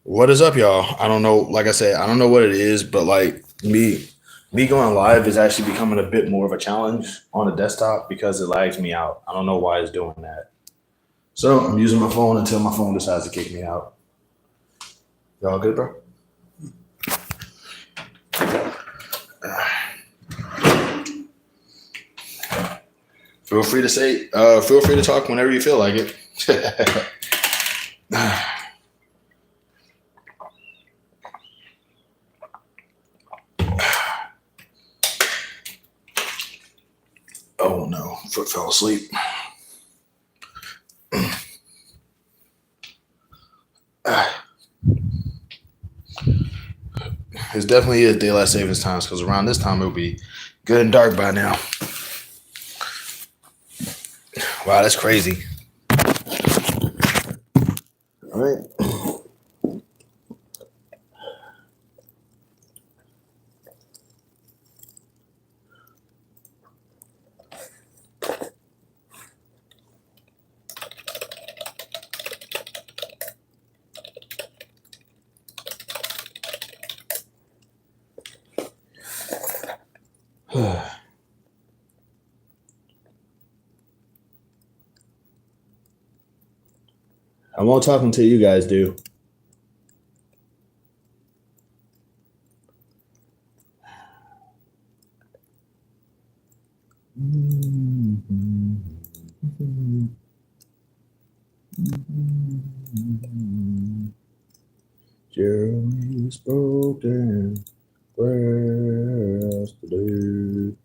What is up, y'all? I don't know. Like I said, I don't know what it is, but like me going live is actually becoming a bit more of a challenge on a desktop because it lags me out. I don't know why it's doing that. So I'm using my phone until my phone decides to kick me out. Y'all good, bro? Feel free to say. Feel free to talk whenever you feel like it. Oh no, foot fell asleep. It's definitely is daylight savings times because around this time it'll be good and dark by now. Wow, that's crazy. All right. I won't talk until you guys do. Jeremy spoken. Where else to do?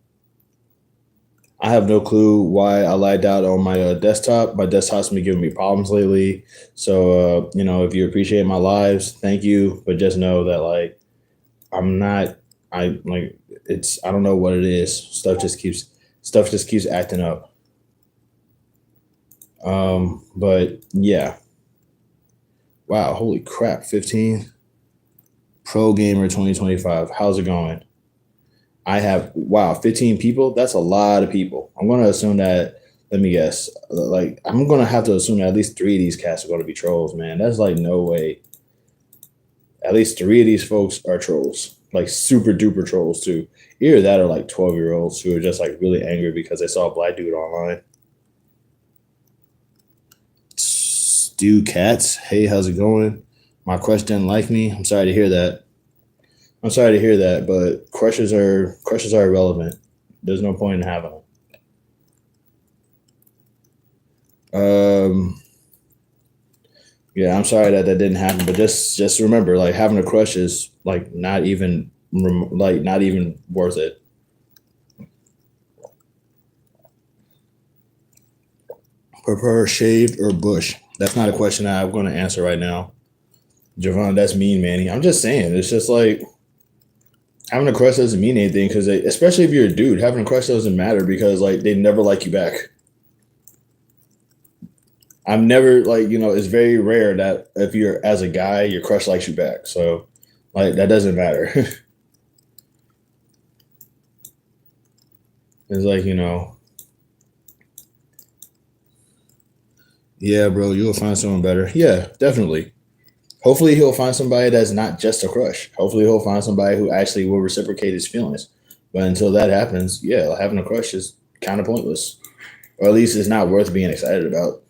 I have no clue why I lagged out on my desktop. My desktop's been giving me problems lately. So, if you appreciate my lives, thank you. But just know that, like, I'm not, I like, I don't know what it is. Stuff just keeps acting up. But yeah. Wow. Holy crap. 15 Pro Gamer 2025. How's it going? I have 15 people. That's a lot of people. I'm going to assume that. Let me guess. Like, I'm going to have to assume that at least 3 of these cats are going to be trolls, man. That's like no way. At least 3 of these folks are trolls, like super duper trolls too. Either that or like 12-year-olds who are just like really angry because they saw a black dude online. Stu Cats. Hey, how's it going? My crush didn't like me. I'm sorry to hear that. But crushes are irrelevant. There's no point in having them. Yeah, I'm sorry that didn't happen, but just remember, like, having a crush is like not even worth it. Prefer shaved or bush? That's not a question that I'm going to answer right now. Javon, that's mean, Manny. I'm just saying, it's just like having a crush doesn't mean anything because, especially if you're a dude, having a crush doesn't matter because like they never like you back. I'm never like, it's very rare that if you're as a guy, your crush likes you back. So like that doesn't matter. It's like, yeah, bro, you'll find someone better. Yeah, definitely. Hopefully he'll find somebody that's not just a crush. Hopefully he'll find somebody who actually will reciprocate his feelings. But until that happens, yeah, having a crush is kind of pointless. Or at least it's not worth being excited about.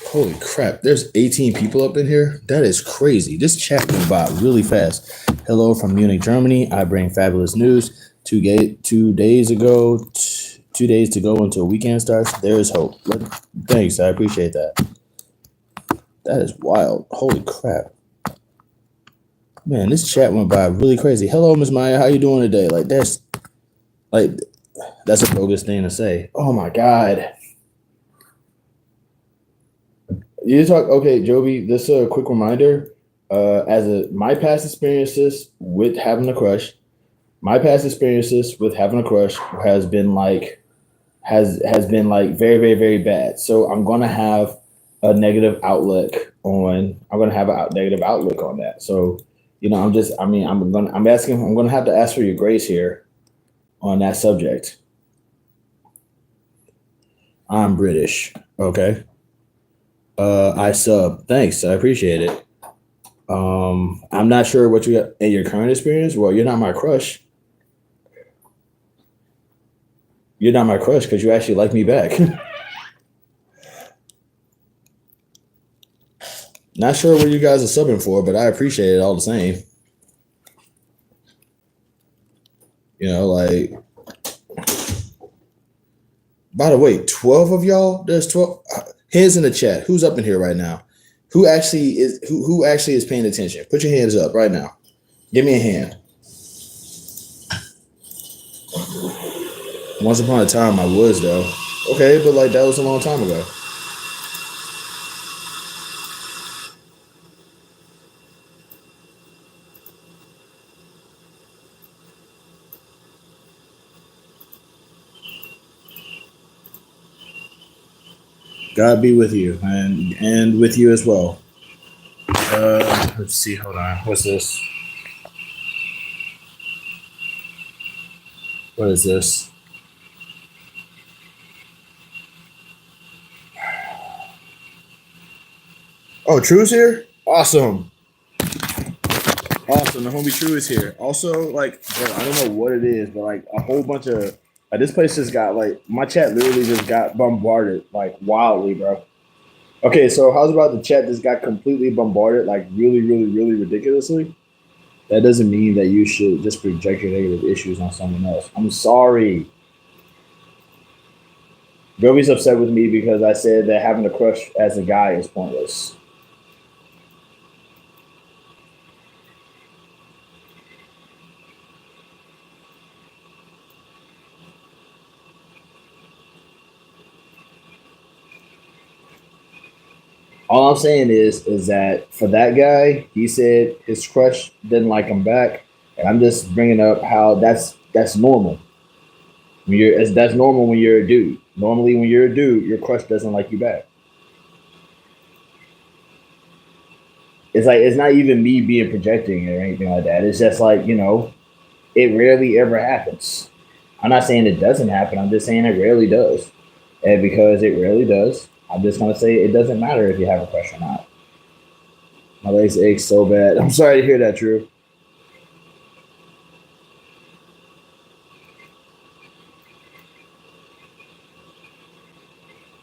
Holy crap, there's 18 people up in here? That is crazy. This chat went by really fast. Hello from Munich, Germany. I bring fabulous news. 2 days to go until weekend starts. There is hope. Thanks, I appreciate that. That is wild. Holy crap. Man, this chat went by really crazy. Hello, Miss Maya. How you doing today? That's a bogus thing to say. Oh my God. You talk okay, Joby. This is a quick reminder. My past experiences with having a crush, has been like very very very bad. So I'm gonna have a negative outlook on. I'm gonna have a negative outlook on that. So I'm gonna have to ask for your grace here on that subject. I'm British. Okay. I sub. Thanks. I appreciate it. I'm not sure what you got in your current experience. Well, you're not my crush. You're not my crush because you actually like me back. Not sure what you guys are subbing for, but I appreciate it all the same. Like, by the way, 12 of y'all, there's 12 hands in the chat. Who's up in here right now? Who actually is paying attention? Put your hands up right now. Give me a hand. Once upon a time I was though. Okay, but like that was a long time ago. God be with you and with you as well. Let's see. Hold on. What's this? What is this? Oh, True's here. Awesome. Awesome. The homie True is here. Also, like, bro, I don't know what it is, but like a whole bunch of this place just got like my chat literally just got bombarded like wildly, bro. Okay, so how's about the chat just got completely bombarded like really, really, really ridiculously? That doesn't mean that you should just project your negative issues on someone else. I'm sorry. Gobi's upset with me because I said that having a crush as a guy is pointless. All I'm saying is that for that guy, he said his crush didn't like him back, and I'm just bringing up how that's normal. That's normal when you're a dude. Normally, when you're a dude, your crush doesn't like you back. It's like it's not even me being projecting or anything like that. It's just like it rarely ever happens. I'm not saying it doesn't happen. I'm just saying it rarely does, and because it rarely does, I'm just gonna say it doesn't matter if you have a crush or not. My legs ache so bad. I'm sorry to hear that, Drew.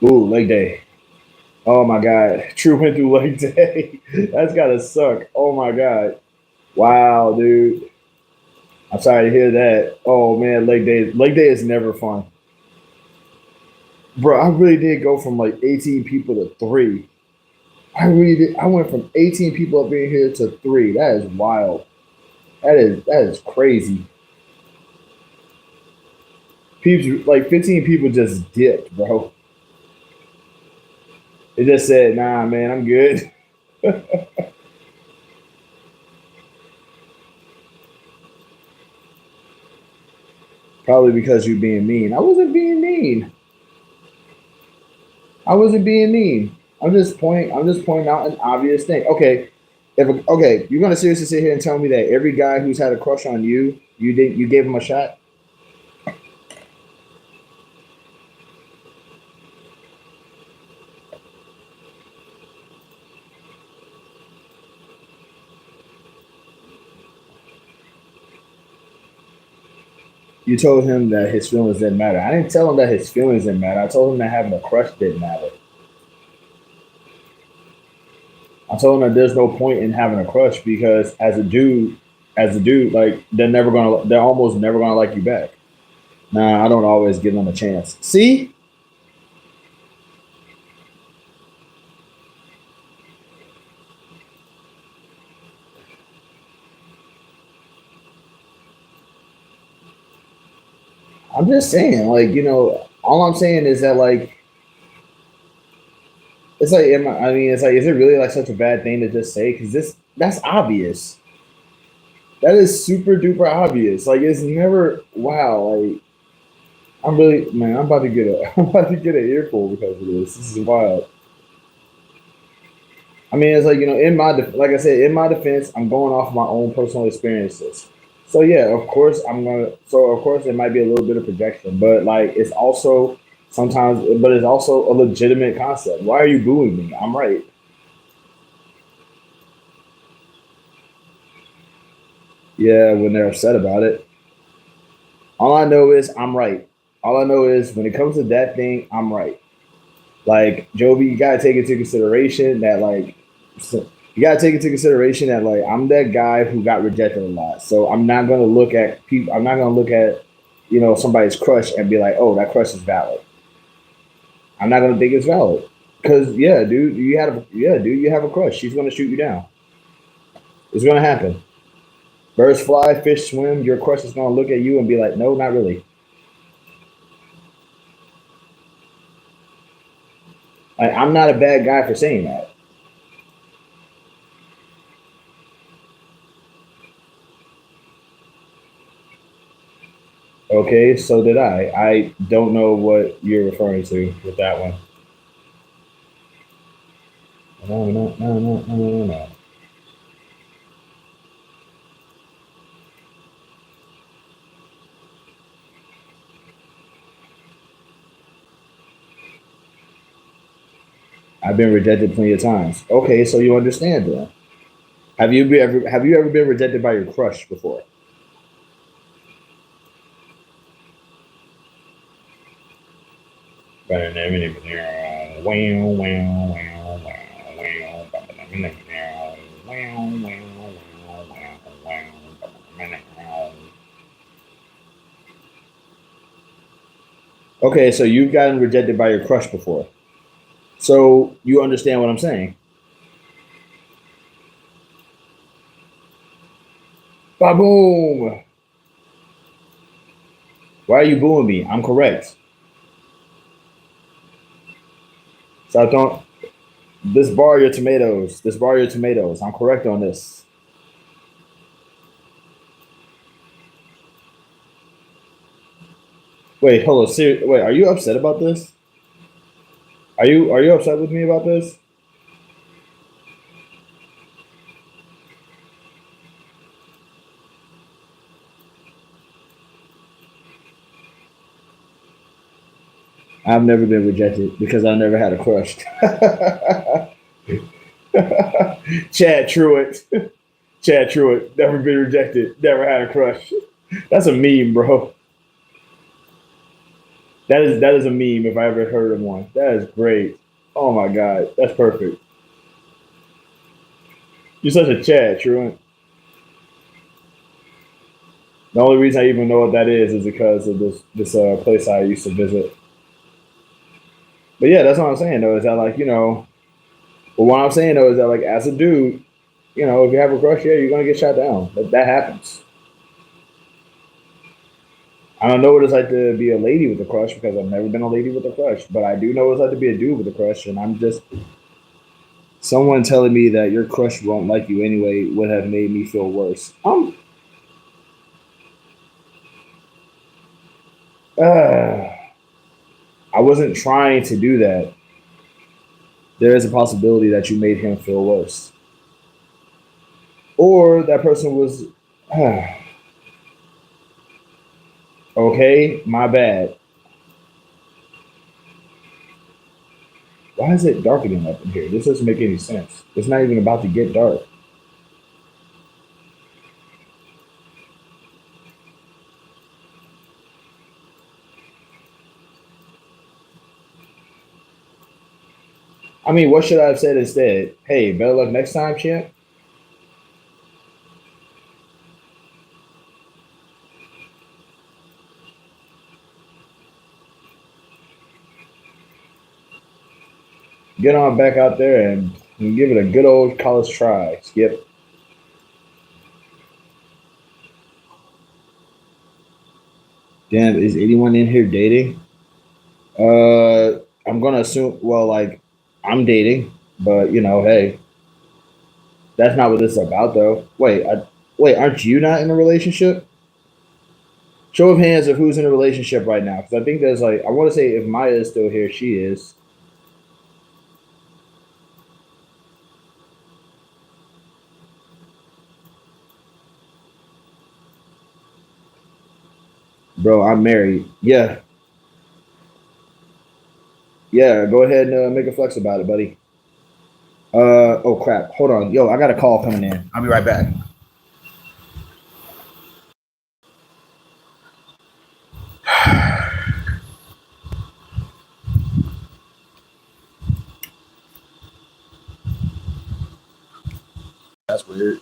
Ooh, leg day. Oh my god. True went through leg day. That's gotta suck. Oh my god. Wow, dude. I'm sorry to hear that. Oh man, leg day. Leg day is never fun. Bro, I really did go from like 18 people to three. I really did. I went from 18 people up in here to three. That is wild. That is crazy. People like 15 people just dipped, bro. It just said, nah, man, I'm good. Probably because you're being mean. I wasn't being mean. I wasn't being mean. I'm just pointing out an obvious thing. Okay, okay, you're gonna seriously sit here and tell me that every guy who's had a crush on you, you gave him a shot? You told him that his feelings didn't matter. I didn't tell him that his feelings didn't matter. I told him that having a crush didn't matter. I told him that there's no point in having a crush because as a dude, like they're almost never gonna like you back. Nah, I don't always give them a chance. See, I'm just saying, like all I'm saying is that like it's like, it's like, is it really like such a bad thing to just say? Because that's obvious. That is super duper obvious. Like it's never wow. Like I'm really man, I'm about to get a I'm about to get an earful because of this. This is wild. I mean, it's like like I said, in my defense, I'm going off my own personal experiences. So yeah, of course I'm gonna. So of course it might be a little bit of projection, but like it's also Sometimes, but it's also a legitimate concept. Why are you booing me? I'm right. Yeah, when they're upset about it. All I know is I'm right. All I know is when it comes to that thing, I'm right. Like Joby, you gotta take into consideration that you gotta take into consideration that I'm that guy who got rejected a lot. So I'm not gonna look at people. I'm not gonna look at somebody's crush and be like, oh, that crush is valid. I'm not gonna think it's valid because dude, you have a crush. She's gonna shoot you down. It's gonna happen. Birds fly, fish swim. Your crush is gonna look at you and be like, no, not really. I'm not a bad guy for saying that. Okay, so did I. I don't know what you're referring to with that one. No, no, no, no, no, no, no. I've been rejected plenty of times. Okay, so you understand then. Have you ever been rejected by your crush before? Okay, so you've gotten rejected by your crush before. So you understand what I'm saying. Ba boom! Why are you booing me? I'm correct. So I don't this bar your tomatoes. This bar your tomatoes. I'm correct on this. Wait, hold on. Wait, are you upset about this? Are you upset with me about this? I've never been rejected because I never had a crush. Chad Truitt. Chad Truitt. Never been rejected. Never had a crush. That's a meme, bro. That is a meme if I ever heard of one. That is great. Oh my god, that's perfect. You're such a Chad Truitt. The only reason I even know what that is because of this place I used to visit. But yeah, that's what I'm saying though. Is that but what I'm saying though is that as a dude, if you have a crush, yeah, you're gonna get shot down. That happens. I don't know what it's like to be a lady with a crush because I've never been a lady with a crush, but I do know what it's like to be a dude with a crush, and I'm just someone telling me that your crush won't like you anyway would have made me feel worse. Uh, I wasn't trying to do that. There is a possibility that you made him feel worse, or that person was okay. My bad. Why is it darkening up in here? This doesn't make any sense. It's not even about to get dark. I mean, what should I have said instead? Hey, better luck next time, champ. Get on back out there and give it a good old college try. Skip. Damn, is anyone in here dating? I'm gonna assume. Well, I'm dating, but hey, that's not what this is about, though. Wait, aren't you not in a relationship? Show of hands of who's in a relationship right now, because I think there's I want to say if Maya is still here, she is. Bro, I'm married. Yeah, Yeah, go ahead and make a flex about it, buddy. Oh crap. Hold on. Yo, I got a call coming in. I'll be right back. That's weird.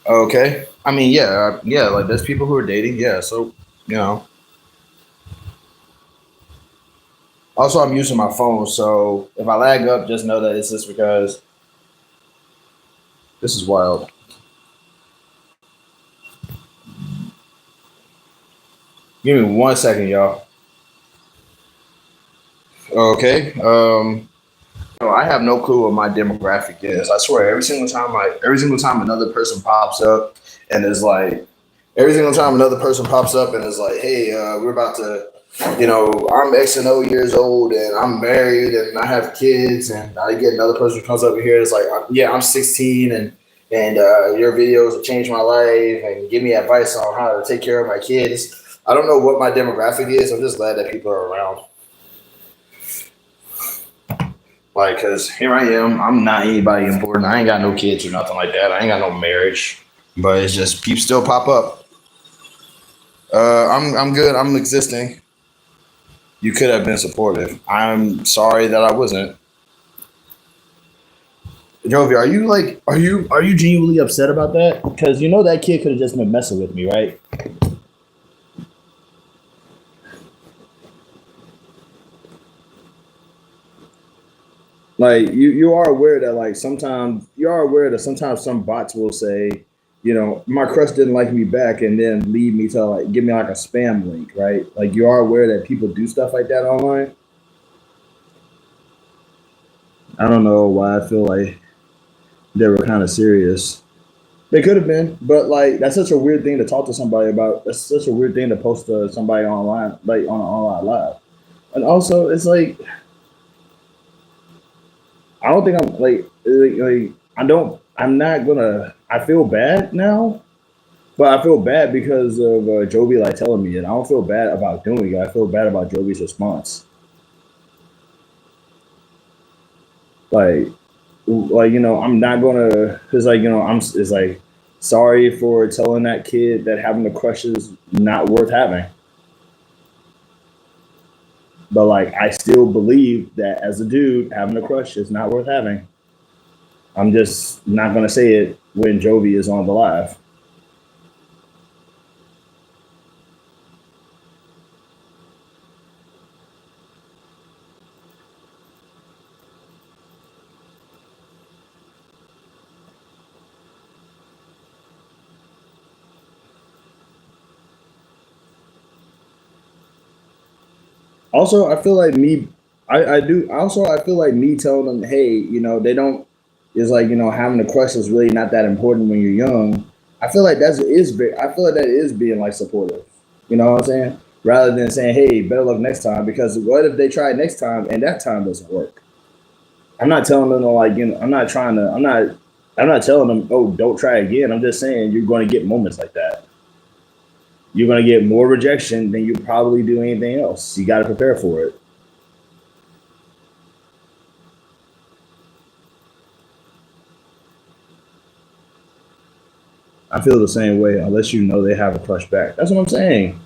Okay. I mean, yeah, yeah, like there's people who are dating, yeah. So, you know. Also, I'm using my phone, so if I lag up, just know that it's just because this is wild. Give me 1 second, y'all. Okay. I have no clue what my demographic is. I swear, every single time another person pops up and is like, every single time another person pops up and is like, hey, we're about to, I'm X and O years old and I'm married and I have kids, and I get another person who comes over here. It's like, yeah, I'm 16 and your videos have changed my life and give me advice on how to take care of my kids. I don't know what my demographic is. I'm just glad that people are around. Like, cause here I am. I'm not anybody important. I ain't got no kids or nothing like that. I ain't got no marriage. But it's just people still pop up. I'm good. I'm existing. You could have been supportive. I'm sorry that I wasn't. Jovi, are you genuinely upset about that? Because you know that kid could have just been messing with me, right? Like you are aware that sometimes some bots will say, my crush didn't like me back, and then lead me to like give me like a spam link, right? Like you are aware that people do stuff like that online. I don't know why I feel like they were kind of serious. They could have been, but like that's such a weird thing to talk to somebody about. That's such a weird thing to post to somebody online, like on an online live. And also, it's like I don't think I'm like I don't. I'm not gonna. I feel bad now, but I feel bad because of Jovi like telling me it. I don't feel bad about doing it. I feel bad about Jovi's response. Like, I'm not gonna because it's like sorry for telling that kid that having a crush is not worth having. But like, I still believe that as a dude, having a crush is not worth having. I'm just not gonna say it when Jovi is on the live. Also, I feel like me, I do. Also, I feel like me telling them, hey, they don't. It's like having a crush is really not that important when you're young. I feel like I feel like that is being like supportive. You know what I'm saying? Rather than saying, hey, better luck next time, because what if they try next time and that time doesn't work? I'm not telling them to like I'm not trying to. I'm not telling them, oh, don't try again. I'm just saying you're going to get moments like that. You're going to get more rejection than you probably do anything else. You got to prepare for it. I feel the same way unless you know they have a crush back. That's what I'm saying.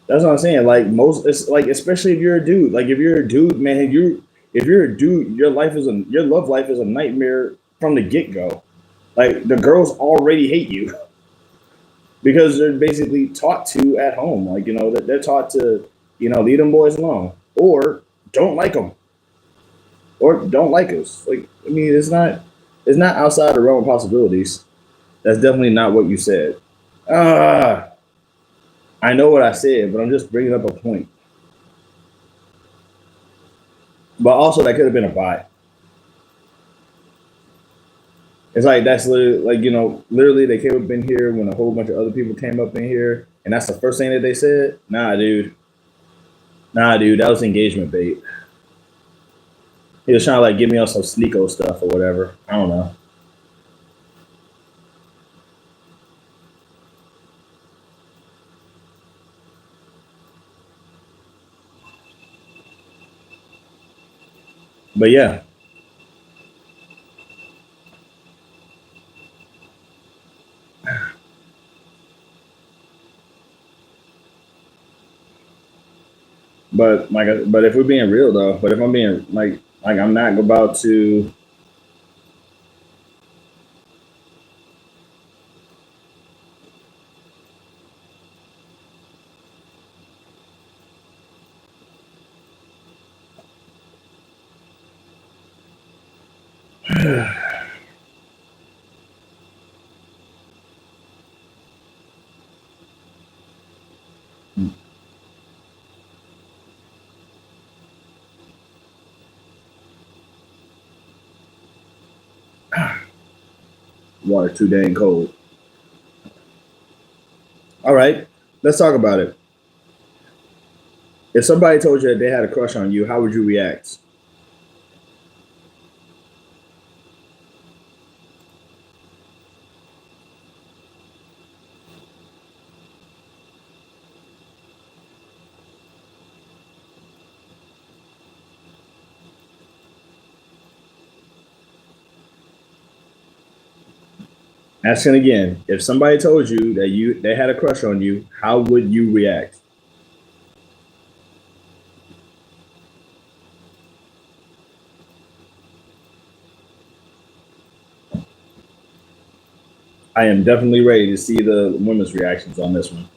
That's what I'm saying. Like most, it's like especially if you're a dude. Like if you're a dude, man, you if you're a dude, your love life is a nightmare from the get go. Like the girls already hate you because they're basically taught to at home. Like that they're taught to leave them boys alone or don't like them or don't like us. Like I mean, it's not outside the realm of possibilities. That's definitely not what you said. Ah. I know what I said, but I'm just bringing up a point. But also, that could have been a bot. It's like that's literally like literally they came up in here when a whole bunch of other people came up in here, and that's the first thing that they said. Nah, dude, that was engagement bait. He was trying to like get me on some sneako stuff or whatever. I don't know. But yeah, but if we're being real though, but if I'm being like I'm not about to. Water too dang cold. All right, let's talk about it. If somebody told you that they had a crush on you, how would you react? Asking again, if somebody told you that they had a crush on you, how would you react? I am definitely ready to see the women's reactions on this one.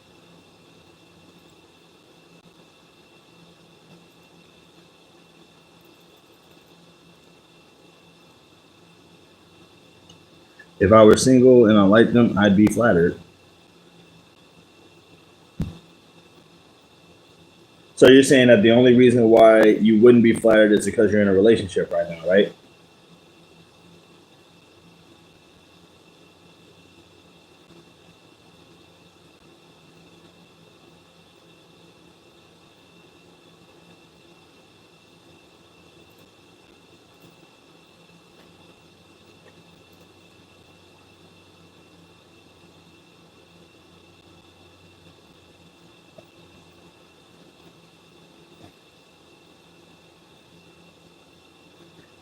If I were single and I liked them, I'd be flattered. So you're saying that the only reason why you wouldn't be flattered is because you're in a relationship right now, right?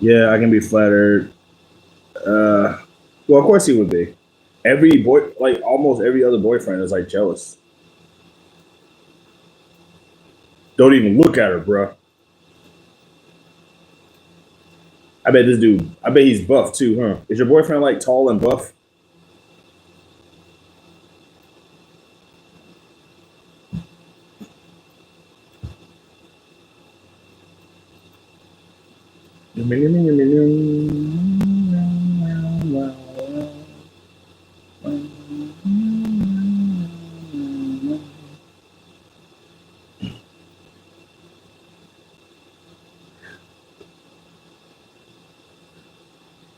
Yeah, I can be flattered. Uh, well, of course he would be. Every boy, like almost every other boyfriend, is like jealous. Don't even look at her, bro. I bet this dude. I bet he's buff too, huh? Is your boyfriend like tall and buff?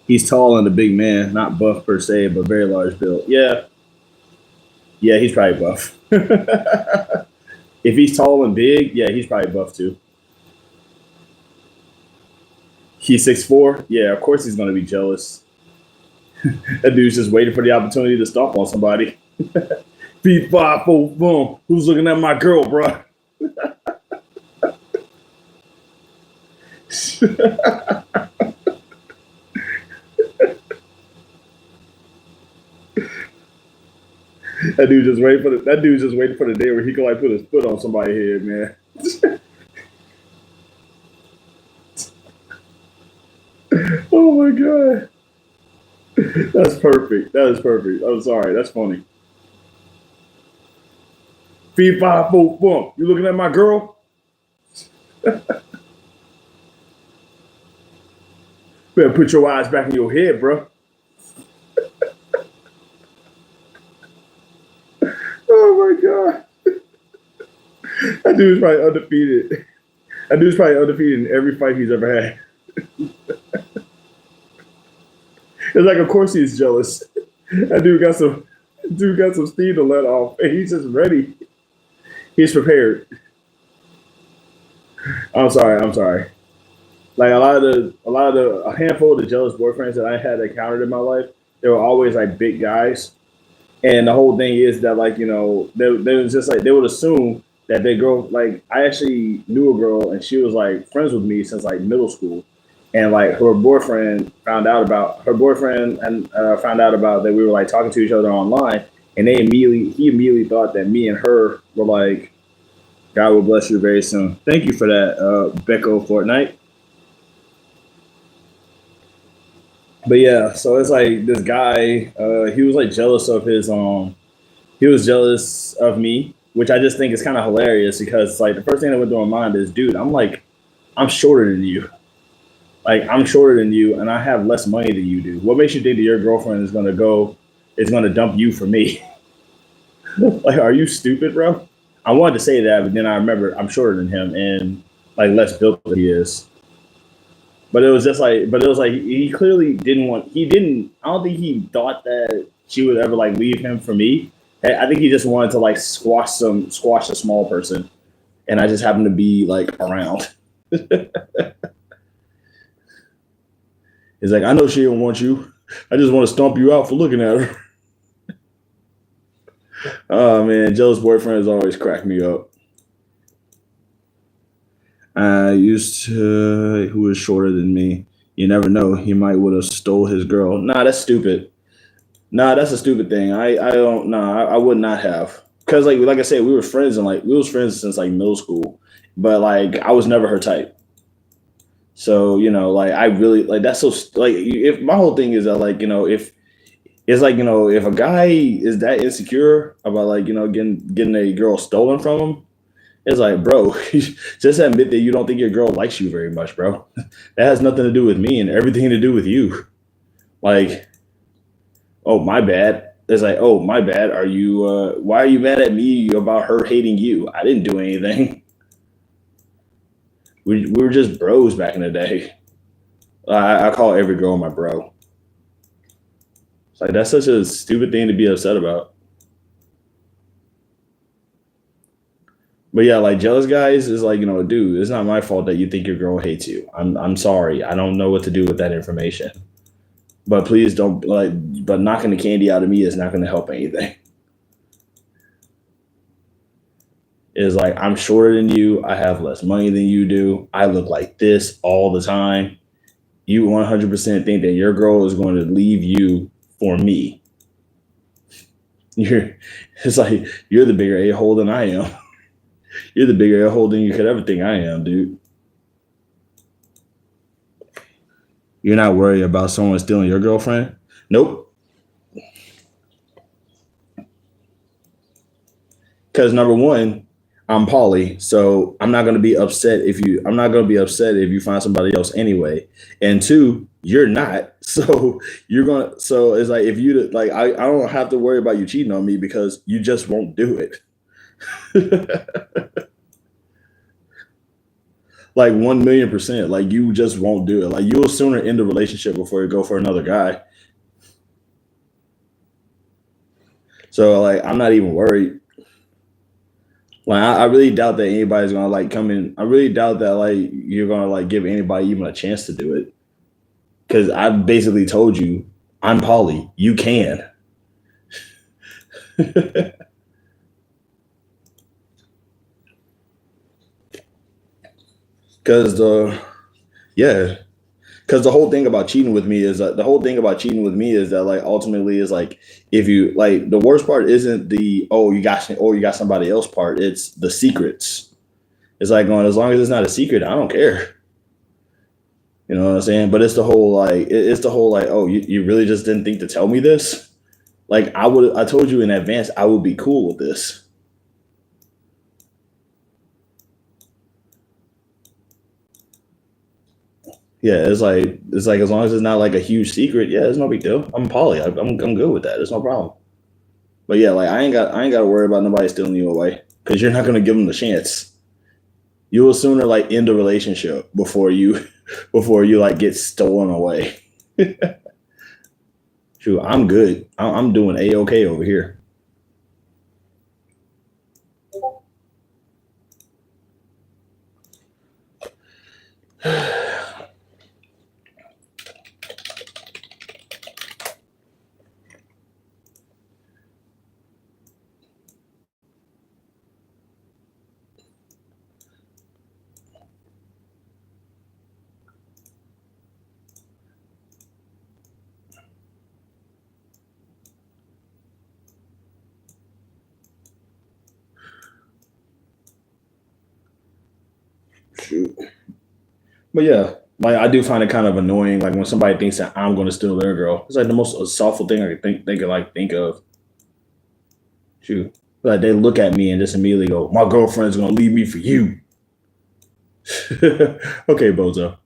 He's tall and a big man, not buff per se, but very large build. Yeah, yeah, he's probably buff. If he's tall and big, yeah, he's probably buff too. He's 6'4". Yeah, of course he's gonna be jealous. That dude's just waiting for the opportunity to stomp on somebody. Beat 5'4", boom. Who's looking at my girl, bro? That dude's just waiting for the day where he can like put his foot on somebody's head, man. Oh my god, that's perfect. That is perfect. I'm sorry, that's funny. Feed 5'4", boom. You looking at my girl? Better put your eyes back in your head, bro. Oh my god, that dude's probably undefeated. That dude's probably undefeated in every fight he's ever had. It's like, of course he's jealous. That dude got some steam to let off, and he's just ready. He's prepared. I'm sorry. I'm sorry. Like a handful of the jealous boyfriends that I had encountered in my life, they were always like big guys. And the whole thing is that like they was just like they would assume that they girl like I actually knew a girl and she was like friends with me since like middle school, and like her boyfriend found out about her boyfriend and found out about that we were like talking to each other online, and he immediately thought that me and her were like, God will bless you very soon. Thank you for that, Becco Fortnite. But yeah, so it's like this guy, he was like jealous of his he was jealous of me, which I just think is kind of hilarious because like the first thing that went through my mind is, dude, I'm shorter than you. Like I'm shorter than you, and I have less money than you do. What makes you think that your girlfriend is gonna dump you for me? Like, are you stupid, bro? I wanted to say that, but then I remember I'm shorter than him and like less built than he is. But it was like he clearly didn't want. He didn't. I don't think he thought that she would ever like leave him for me. I think he just wanted to like squash a small person, and I just happened to be like around. He's like, I know she don't want you. I just want to stomp you out for looking at her. Oh man, jealous boyfriends always crack me up. I used to who was shorter than me. You never know. He might would have stole his girl. Nah, that's stupid. Nah, that's a stupid thing. I don't. Nah, I would not have. Cause like I said, we were friends and like we was friends since like middle school. But like I was never her type. So like I really like that's so like if my whole thing is that like if it's like if a guy is that insecure about like getting a girl stolen from him, it's like, bro, just admit that you don't think your girl likes you very much, bro. That has nothing to do with me and everything to do with you. Like, oh, my bad. It's like, oh, my bad. Are you? Why are you mad at me about her hating you? I didn't do anything. We were just bros back in the day. I call every girl my bro. It's like that's such a stupid thing to be upset about. But yeah, like jealous guys is like, dude, it's not my fault that you think your girl hates you. I'm sorry. I don't know what to do with that information. But please don't like. But knocking the candy out of me is not going to help anything. It's like I'm shorter than you. I have less money than you do. I look like this all the time. You 100% think that your girl is going to leave you for me. You're. It's like you're the bigger a hole than I am. You're the bigger a hole than you could ever think I am, dude. You're not worried about someone stealing your girlfriend? Nope. Because number one, I'm poly, so I'm not gonna be upset if you. I'm not gonna be upset if you find somebody else anyway. And two, you're not, so you're gonna. So it's like if you like, I don't have to worry about you cheating on me because you just won't do it. Like 1,000,000%. Like you just won't do it. Like you'll sooner end the relationship before you go for another guy. So like I'm not even worried. Like I really doubt that anybody's gonna like come in. I really doubt that like you're gonna like give anybody even a chance to do it. Because I basically told you I'm poly. You can. Because the yeah, because the whole thing about cheating with me is that like ultimately is like if you like the worst part isn't the you got somebody else part. It's the secrets. It's like going as long as it's not a secret, I don't care. You know what I'm saying? But it's the whole like it's the whole like you really just didn't think to tell me this. Like I told you in advance I would be cool with this. Yeah, it's like as long as it's not like a huge secret, yeah, it's no big deal. I'm poly. I'm good with that. It's no problem. But yeah, like I ain't got to worry about nobody stealing you away because you're not gonna give them the chance. You will sooner like end a relationship before you before you like get stolen away. True, I'm good. I'm doing a okay over here. Shoot. But yeah, like I do find it kind of annoying, like when somebody thinks that I'm going to steal their girl. It's like the most assaultful thing I could think they could like think of. Shoot, like they look at me and just immediately go, "My girlfriend's going to leave me for you." Okay, Bozo.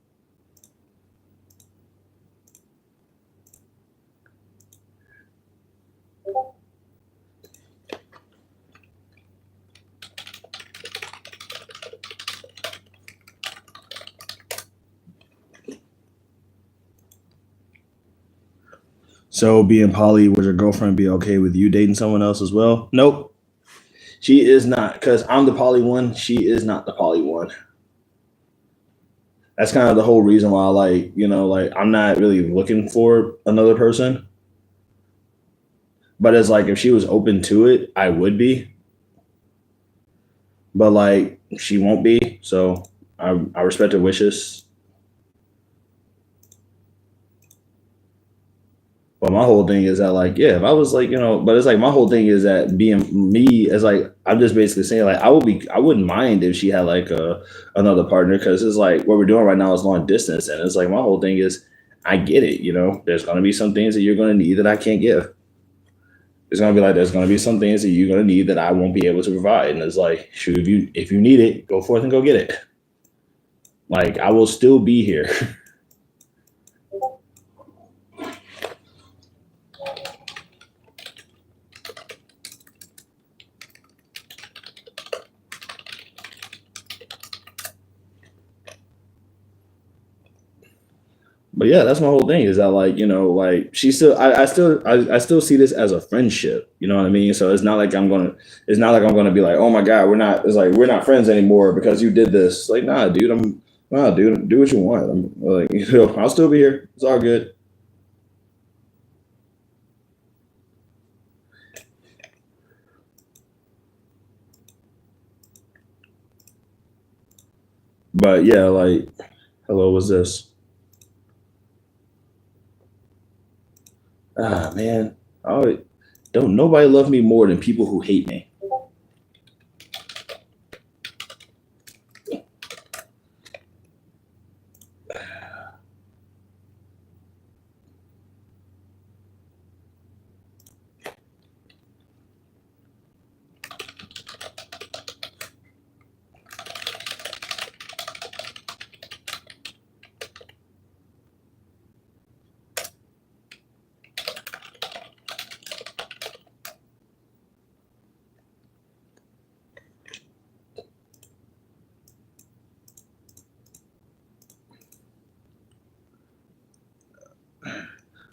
So being poly, would your girlfriend be okay with you dating someone else as well? Nope, she is not. Because I'm the poly one. She is not the poly one. That's kind of the whole reason why, like, like I'm not really looking for another person. But it's like if she was open to it, I would be. But like she won't be. So I respect her wishes. But my whole thing is that, like, yeah, if I was like, but it's like my whole thing is that being me is like, I'm just basically saying, like, I wouldn't mind if she had like another partner, because it's like what we're doing right now is long distance. And it's like my whole thing is, I get it, there's going to be some things that you're going to need that I can't give. There's going to be some things that you're going to need that I won't be able to provide. And it's like, shoot, if you need it, go forth and go get it. Like, I will still be here. But yeah, that's my whole thing is that, like, like she still, I still see this as a friendship. You know what I mean? So it's not like I'm gonna be like, oh my God, we're not friends anymore because you did this. Like, nah, dude, do what you want. I'm like, I'll still be here. It's all good. But yeah, like, hello, what's this? Ah, man, I don't nobody love me more than people who hate me.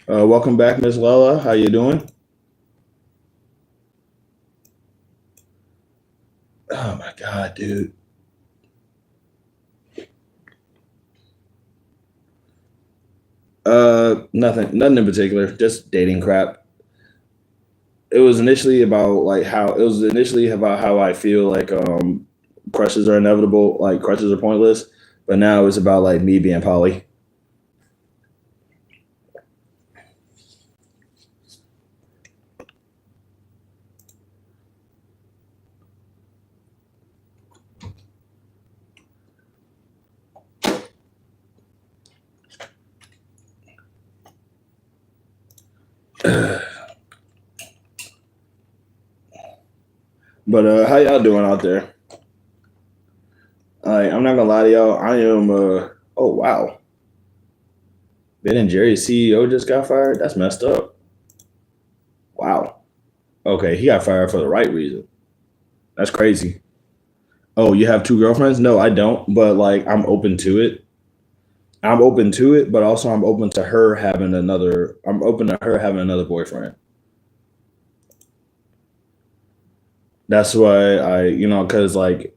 Welcome back, Miss Lella. How you doing? Oh my God, dude. Nothing in particular. Just dating crap. It was initially about how I feel like crushes are inevitable, like crushes are pointless. But now it's about like me being poly. But how y'all doing out there? I'm not gonna lie to y'all. I am. Oh wow, Ben and Jerry's CEO just got fired. That's messed up. Wow. Okay, he got fired for the right reason. That's crazy. Oh, you have two girlfriends? No, I don't. But like, I'm open to it. I'm open to it, but also I'm open to her having another. I'm open to her having another boyfriend. That's why because like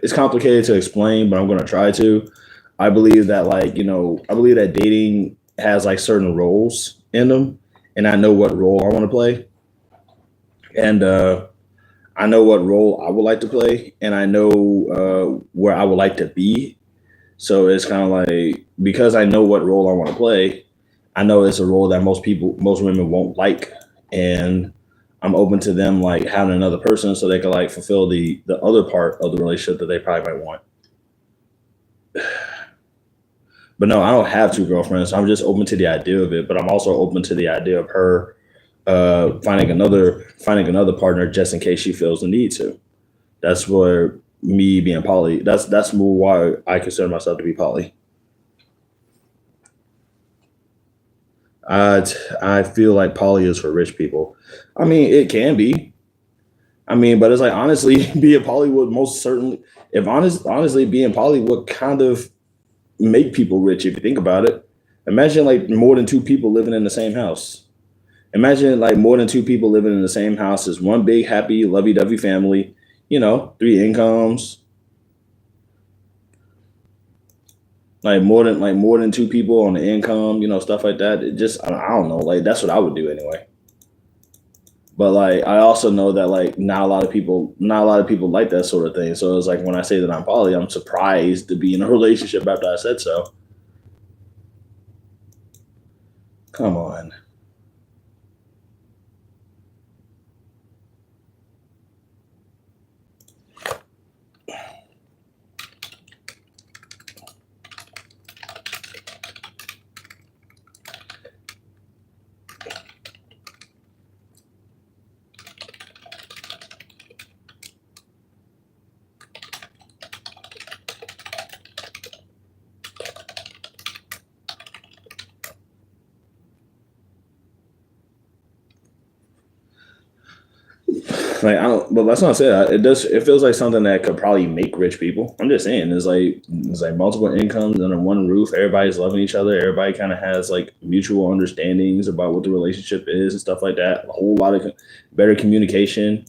it's complicated to explain, but I'm gonna try to. I believe that I believe that dating has like certain roles in them, and I know what role I want to play, and I know what role I would like to play, and I know where I would like to be. So it's kind of like because I know what role I want to play, I know it's a role that most women won't like, and I'm open to them like having another person so they can like fulfill the other part of the relationship that they probably might want. But no, I don't have two girlfriends. I'm just open to the idea of it, but I'm also open to the idea of her finding another partner just in case she feels the need to. That's where me being poly. That's more why I consider myself to be poly. I I feel like poly is for rich people. I mean, it can be. I mean, but it's like honestly, being poly would most certainly, if honestly, being poly would kind of make people rich if you think about it. Imagine like more than two people living in the same house. Imagine like more than two people living in the same house as one big happy lovey-dovey family. Three incomes, like more than two people on the income. Stuff like that. It just I don't know. Like that's what I would do anyway. But like I also know that like not a lot of people like that sort of thing. So it's like when I say that I'm poly, I'm surprised to be in a relationship after I said so. Come on. Like I don't, but that's not saying it does. It feels like something that could probably make rich people. I'm just saying, it's like multiple incomes under one roof. Everybody's loving each other. Everybody kind of has like mutual understandings about what the relationship is and stuff like that. A whole lot of better communication,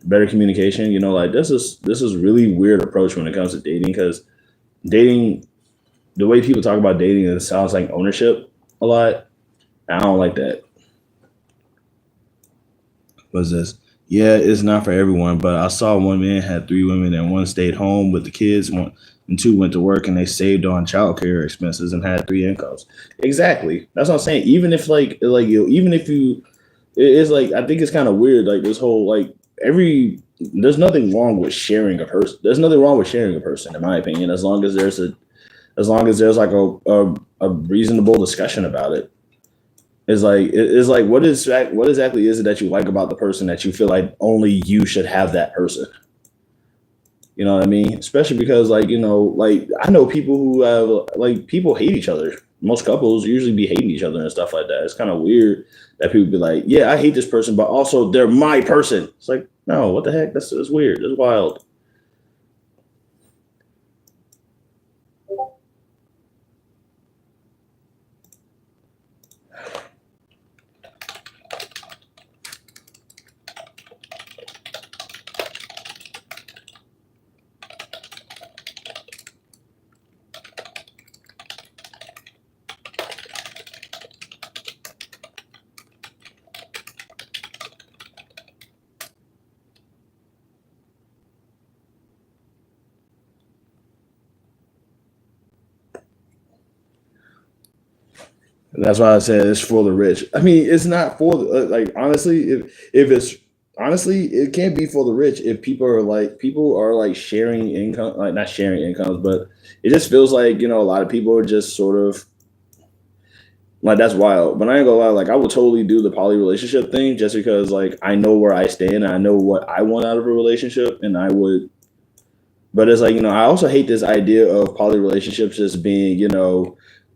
better communication. Like this is really weird approach when it comes to dating because dating, the way people talk about dating, it sounds like ownership a lot. I don't like that. Was this? Yeah, it's not for everyone, but I saw one man had three women and one stayed home with the kids, one and two went to work and they saved on childcare expenses and had three incomes. Exactly. That's what I'm saying. Even if even if you, it's like I think it's kind of weird. Like this whole every there's nothing wrong with sharing a person. There's nothing wrong with sharing a person, in my opinion, as long as there's like a reasonable discussion about it. It's like what exactly is it that you like about the person that you feel like only you should have that person? You know what I mean? Especially because like I know people who have like people hate each other. Most couples usually be hating each other and stuff like that. It's kind of weird that people be like, yeah, I hate this person, but also they're my person. It's like, no, what the heck? That's weird. That's wild. That's why I said it's for the rich. I mean, it's not for like honestly, if it's honestly, it can't be for the rich if people are like sharing income, like not sharing incomes, but it just feels like a lot of people are just sort of like that's wild. But I ain't gonna lie, like I would totally do the poly relationship thing just because like I know where I stand and I know what I want out of a relationship, and I would. But it's like I also hate this idea of poly relationships just being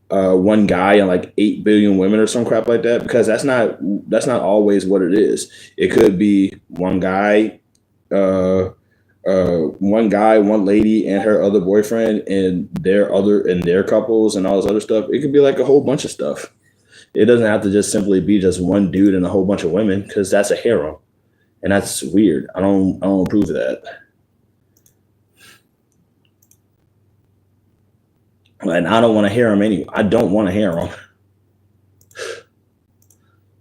one guy and like 8 billion women or some crap like that because that's not always what it is. It could be uh, one guy, one lady, and her other boyfriend, and their couples and all this other stuff. It could be like a whole bunch of stuff. It doesn't have to just simply be just one dude and a whole bunch of women because that's a harem and that's weird. I don't approve of that. And I don't want to harem anyway. I don't want to harem.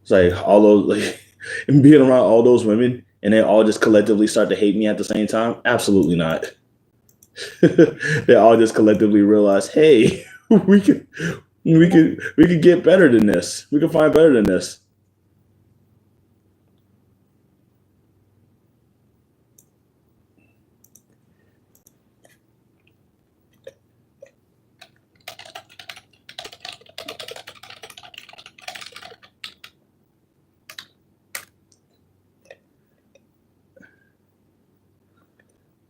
It's like all those like and being around all those women and they all just collectively start to hate me at the same time. Absolutely not. They all just collectively realize, hey, we could get better than this. We can find better than this.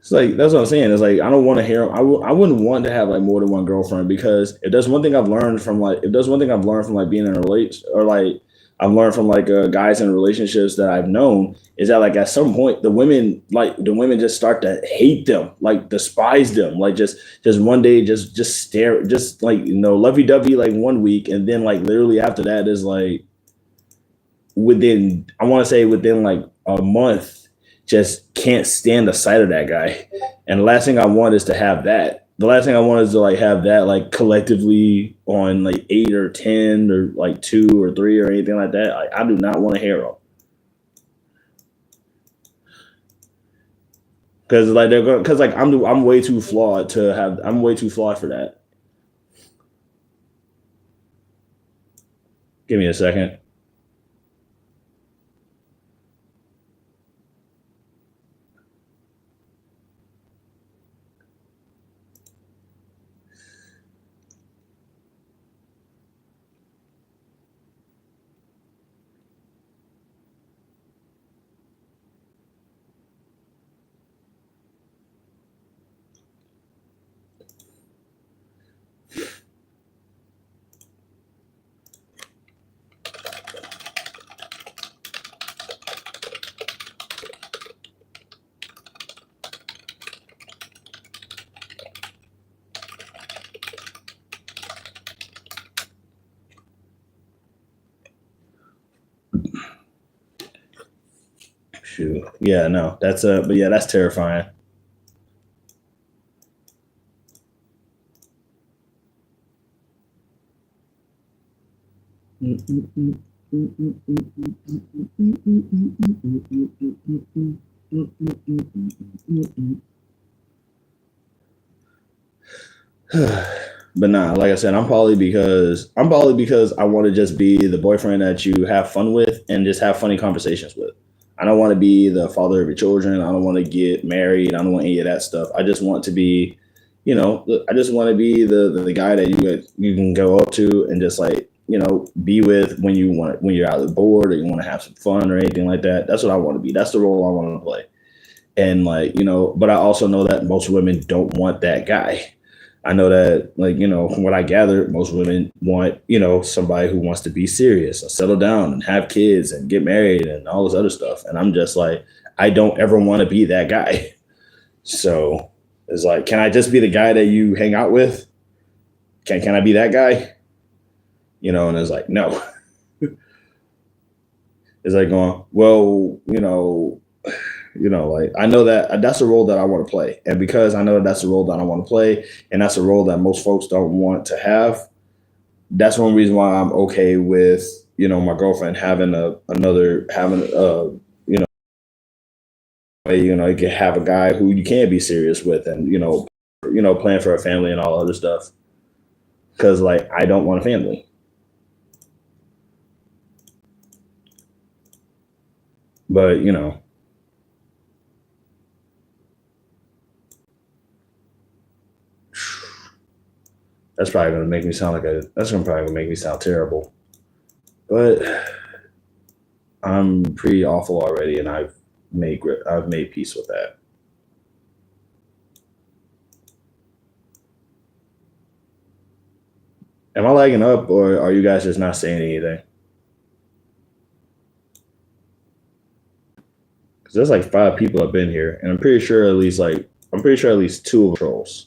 It's like that's what I'm saying. It's like I don't want to hear. I wouldn't want to have like more than one girlfriend because if there's one thing I've learned from like if there's one thing I've learned from like being in a relation or like I've learned from like guys in relationships that I've known is that like at some point the women just start to hate them like despise them like just one day just stare just like lovey dovey like one week and then like literally after that is like within I want to say within like a month just can't stand the sight of that guy. And the last thing I want is to have that. The last thing I want is to like have that like collectively on like 8 or 10 or like 2 or 3 or anything like that. Like, I do not want to hear them because like they're going because like I'm way too flawed to have I'm way too flawed for that. Give me a second. Shoot. Yeah, no, that's but yeah, that's terrifying. But nah, like I said, I'm probably because I want to just be the boyfriend that you have fun with and just have funny conversations with. I don't want to be the father of your children. I don't want to get married. I don't want any of that stuff. I just want to be, I just want to be the guy that you can go up to and just like be with when you're out bored or you want to have some fun or anything like that. That's what I want to be. That's the role I want to play. And like but I also know that most women don't want that guy. I know that, like, from what I gather, most women want, somebody who wants to be serious and settle down and have kids and get married and all this other stuff. And I'm just like, I don't ever want to be that guy. So it's like, can I just be the guy that you hang out with? Can I be that guy? And it's like, no. It's like going, well, like I know that that's a role that I want to play, and because I know that that's a role that I want to play, and that's a role that most folks don't want to have. That's one reason why I'm okay with my girlfriend having you can have a guy who you can be serious with, and plan for a family and all other stuff. Because like I don't want a family, but that's gonna probably make me sound terrible. But I'm pretty awful already, and I've made peace with that. Am I lagging up, or are you guys just not saying anything? Because there's like 5 people have been here, and I'm pretty sure at least two of trolls.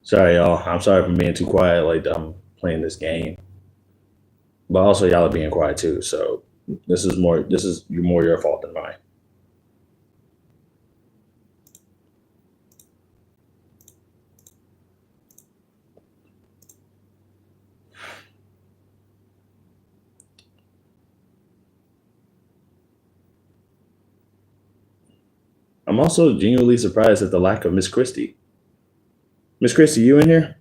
Sorry, y'all. I'm sorry for being too quiet. Like I'm playing this game, but also y'all are being quiet too. So this is more your fault than mine. I'm I'm also genuinely surprised at the lack of Miss Christie. Miss Christie, you in here?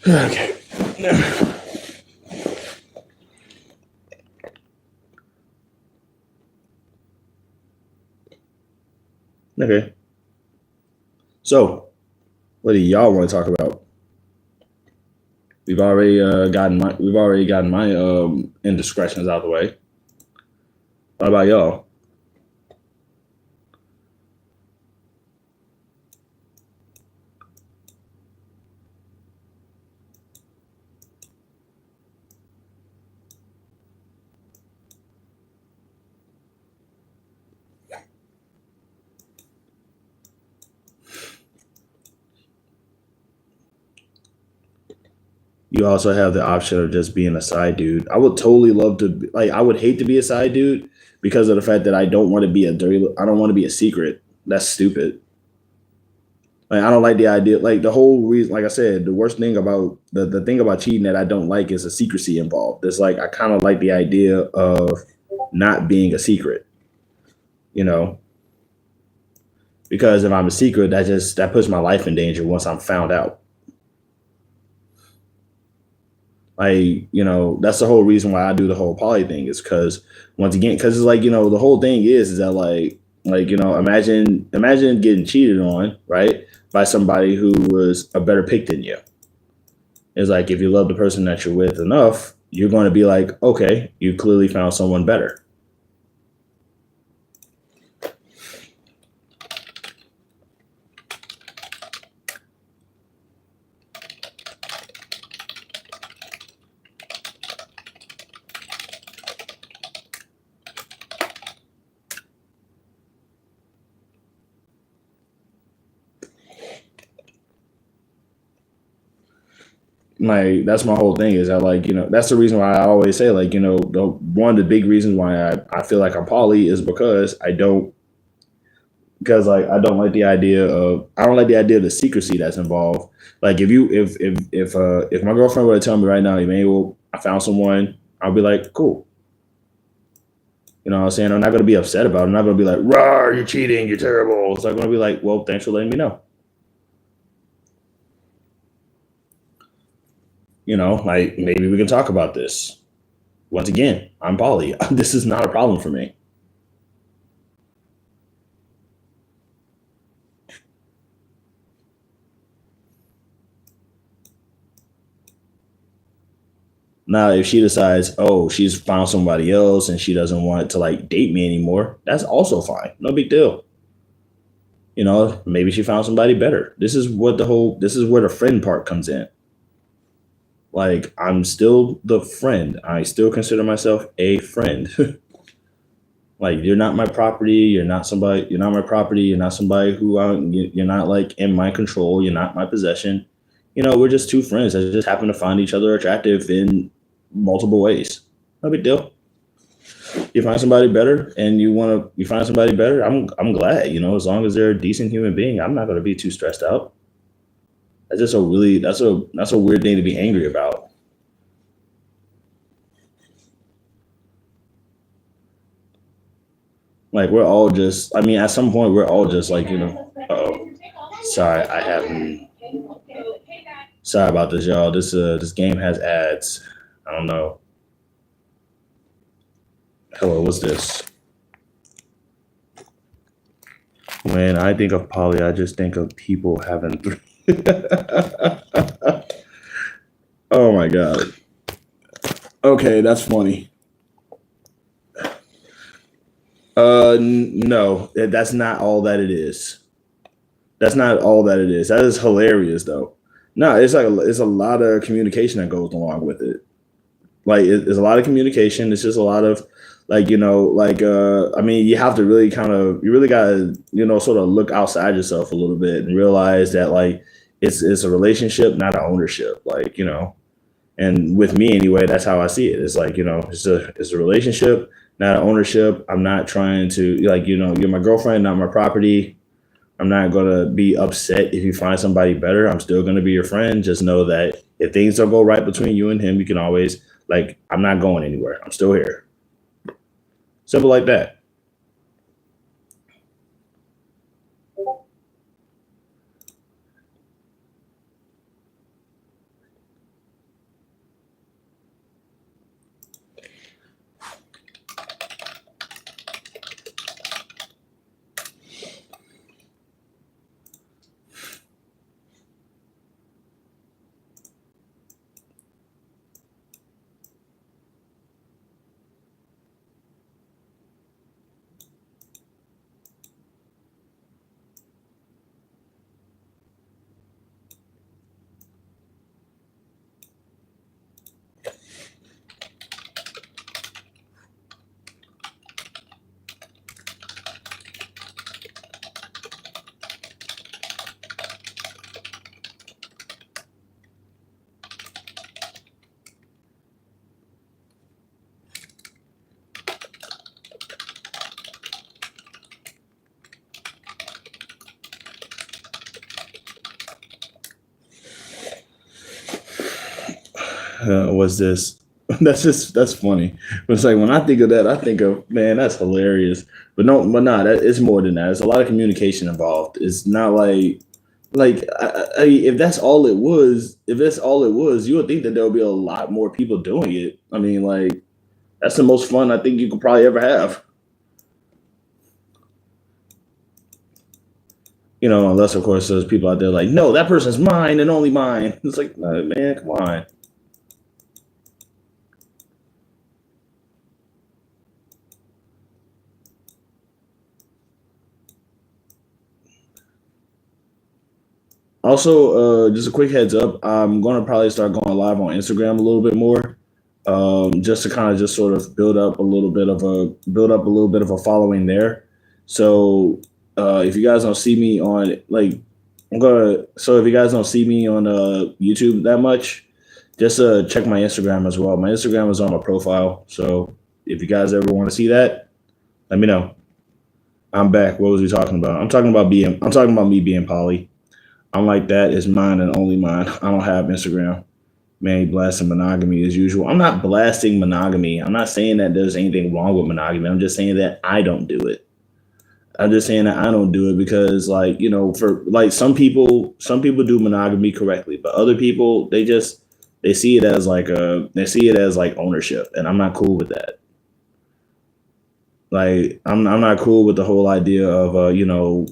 Okay. Okay. So, what do y'all want to talk about? We've already gotten my indiscretions out of the way. What about y'all? You also have the option of just being a side dude. I would totally love to like. I would hate to be a side dude because of the fact that I don't want to be a dirty. I don't want to be a secret. That's stupid. Like I don't like the idea. Like the whole reason, like I said, the worst thing about the thing about cheating that I don't like is the secrecy involved. It's like I kind of like the idea of not being a secret, you know, because if I'm a secret, that puts my life in danger once I'm found out. That's the whole reason why I do the whole poly thing is because once again, because it's like, the whole thing is that imagine getting cheated on, right, by somebody who was a better pick than you. It's like if you love the person that you're with enough, you're going to be like, okay, you clearly found someone better. Like that's my whole thing is that that's the reason why I always say one of the big reasons why I feel like I'm poly is because I don't like the idea of the secrecy that's involved. Like if my girlfriend were to tell me right now, Emmanuel, I found someone, I'll be like, cool. You know what I'm saying? I'm not gonna be upset about it. I'm not gonna be like, rah, you're cheating, you're terrible. So I'm gonna be like, well, thanks for letting me know. Like maybe we can talk about this. Once again, I'm poly. This is not a problem for me. Now, if she decides, oh, she's found somebody else and she doesn't want to date me anymore, that's also fine. No big deal. Maybe she found somebody better. This is where the friend part comes in. Like, I'm still the friend. I still consider myself a friend. Like, you're not my property. You're not my property. You're not somebody who you're not in my control. You're not my possession. We're just two friends that just happen to find each other attractive in multiple ways. No big deal. You find somebody better and you find somebody better, I'm glad, as long as they're a decent human being, I'm not going to be too stressed out. That's just that's a weird thing to be angry about. Like we're all just, at some point we're all just oh, sorry, sorry about this, y'all. This game has ads. I don't know. Hello, what's this? When I think of poly, I just think of people having three. Oh my god. Okay, that's funny. No, that's not all that it is. That's not all that it is. That is hilarious, though. No, it's it's a lot of communication that goes along with it. Like it's a lot of communication. It's just a lot of you have to really you really gotta sort of look outside yourself a little bit and realize that it's a relationship, not an ownership. And with me anyway, that's how I see it. It's like, it's a relationship, not an ownership. I'm not trying to, like, you're my girlfriend, not my property. I'm not gonna be upset if you find somebody better. I'm still gonna be your friend. Just know that if things don't go right between you and him, you can always, like, I'm not going anywhere. I'm still here. Simple like that. Was this? That's funny. But it's like when I think of that, I think of, man, that's hilarious. But no, it's more than that. There's a lot of communication involved. It's not like if that's all it was, you would think that there would be a lot more people doing it. I mean, like, that's the most fun I think you could probably ever have. Unless of course there's people out there like, no, that person's mine and only mine. It's like, man, come on. Also, just a quick heads up, I'm going to probably start going live on Instagram a little bit more, just to kind of just sort of build up a little bit of a following there. So if you guys don't see me on, like, if you guys don't see me on YouTube that much, just check my Instagram as well. My Instagram is on my profile, so if you guys ever want to see that, let me know. I'm back. What was we talking about? I'm talking about me being poly. I'm like, that is mine and only mine. I don't have Instagram. Man, he blasting monogamy as usual. I'm not blasting monogamy. I'm not saying that there's anything wrong with monogamy. I'm just saying that I don't do it. I'm just saying that I don't do it because, like, for like some people do monogamy correctly, but other people, they see it as like ownership, and I'm not cool with that. Like, I'm not cool with the whole idea of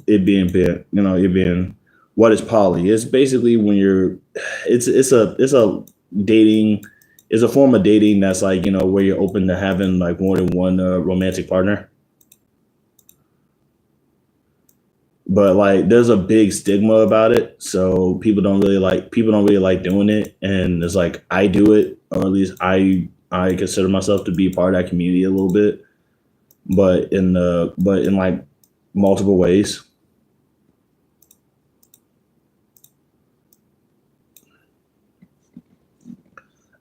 it being what is poly. It's basically when you're it's a dating it's a form of dating that's like, where you're open to having like more than one romantic partner. But like there's a big stigma about it, so people don't really like doing it, and it's like I do it, or at least I consider myself to be part of that community a little bit, but in like multiple ways.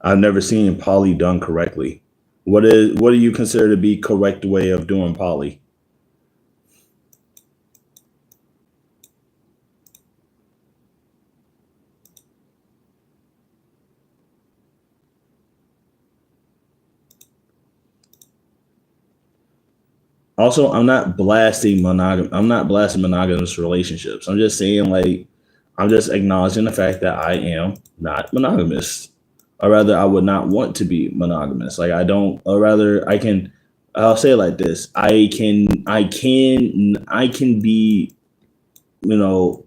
I've never seen poly done correctly. What do you consider to be correct way of doing poly? Also, I'm not blasting monogamous relationships. I'm just saying, like, I'm just acknowledging the fact that I am not monogamous. Or rather, I would not want to be monogamous. Like, I don't, or rather, I'll say it like this. I can be,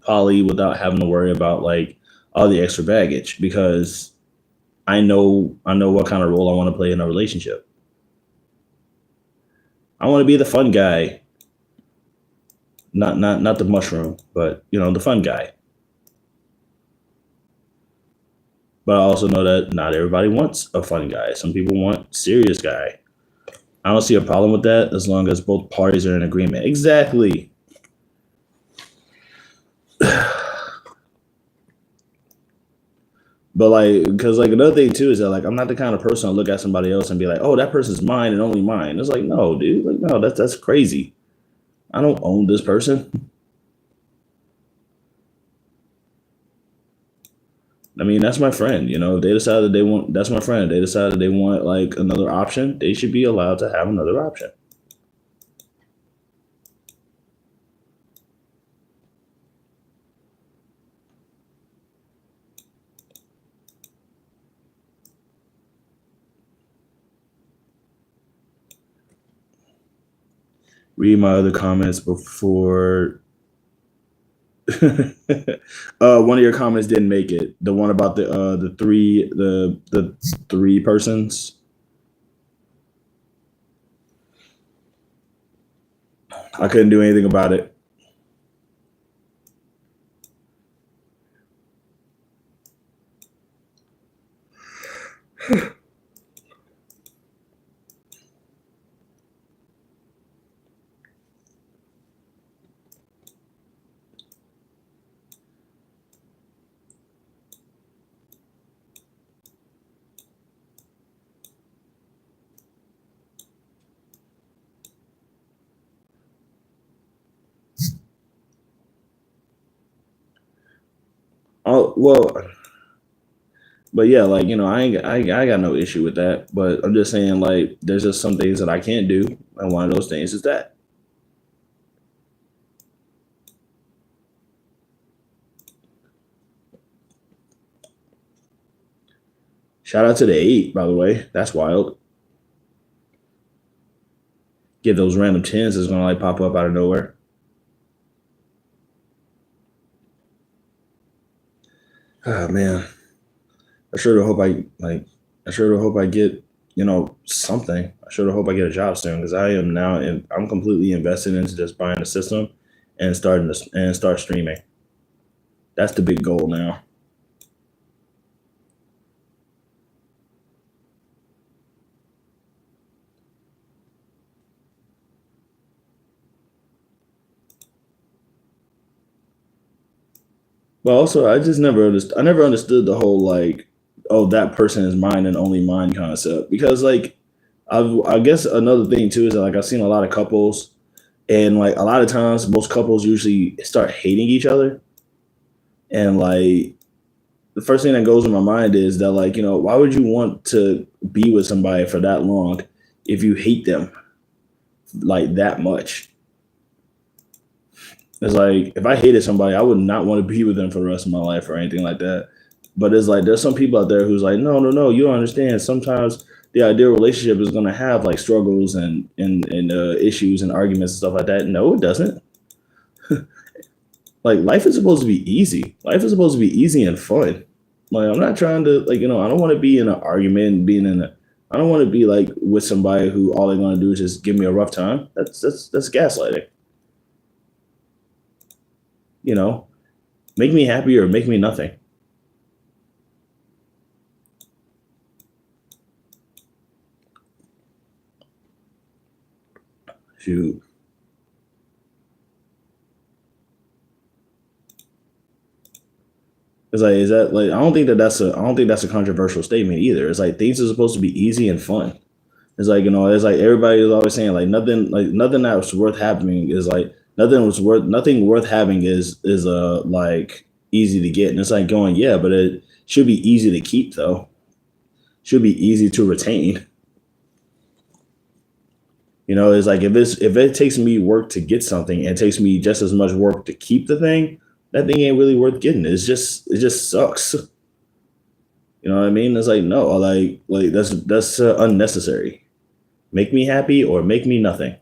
poly without having to worry about like all the extra baggage, because I know what kind of role I want to play in a relationship. I want to be the fun guy, not the mushroom, but the fun guy. But I also know that not everybody wants a fun guy. Some people want serious guy. I don't see a problem with that as long as both parties are in agreement. Exactly. But like, because like another thing too is that like I'm not the kind of person to look at somebody else and be like, oh, that person's mine and only mine. It's like, no, dude, like no, that's crazy. I don't own this person. I mean, that's my friend. If they decide that they want, that's my friend. If they decide that they want like another option, they should be allowed to have another option. Read my other comments before. One of your comments didn't make it. The one about the three persons. I couldn't do anything about it. Oh well, but yeah, like I got no issue with that. But I'm just saying, like, there's just some things that I can't do, and one of those things is that. Shout out to the 8, by the way. That's wild. Get those random 10s that's gonna like pop up out of nowhere. Oh man. I sure hope I like. I sure hope I get something. I sure hope I get a job soon because I am now. I'm completely invested into just buying a system and start streaming. That's the big goal now. But also, I just never understood. I never understood the whole like, oh, that person is mine and only mine concept because like, I guess another thing too is that like I've seen a lot of couples and like a lot of times most couples usually start hating each other and like the first thing that goes in my mind is that like why would you want to be with somebody for that long if you hate them like that much? It's like if I hated somebody, I would not want to be with them for the rest of my life or anything like that. But it's like there's some people out there who's like, no, no, no, you don't understand. Sometimes the ideal relationship is going to have like struggles and issues and arguments and stuff like that. No, it doesn't. Like life is supposed to be easy. Life is supposed to be easy and fun. Like I'm not trying to like I don't want to be in an argument, being in a. I don't want to be like with somebody who all they're going to do is just give me a rough time. That's gaslighting. You know, make me happy or make me nothing. Shoot. It's like, is that like, I don't think that's a controversial statement either. It's like things are supposed to be easy and fun. It's like, it's like everybody is always saying like nothing that's worth having is like, nothing worth having is like easy to get. And it's like going, yeah, but it should be easy to keep though. Should be easy to retain. It's like if it takes me work to get something and it takes me just as much work to keep the thing, that thing ain't really worth getting. It just sucks. You know what I mean? It's like no, like that's unnecessary. Make me happy or make me nothing.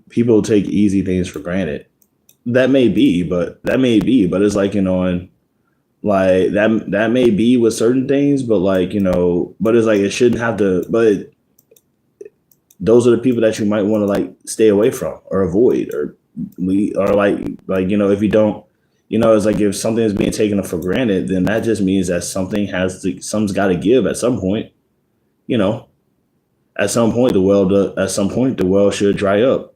People take easy things for granted. That may be, but it's like and like that may be with certain things, but like but it's like it shouldn't have to. But those are the people that you might want to like stay away from or avoid or if you don't, it's like if something is being taken for granted, then that just means that something's got to give at some point. You know, at some point the well should dry up.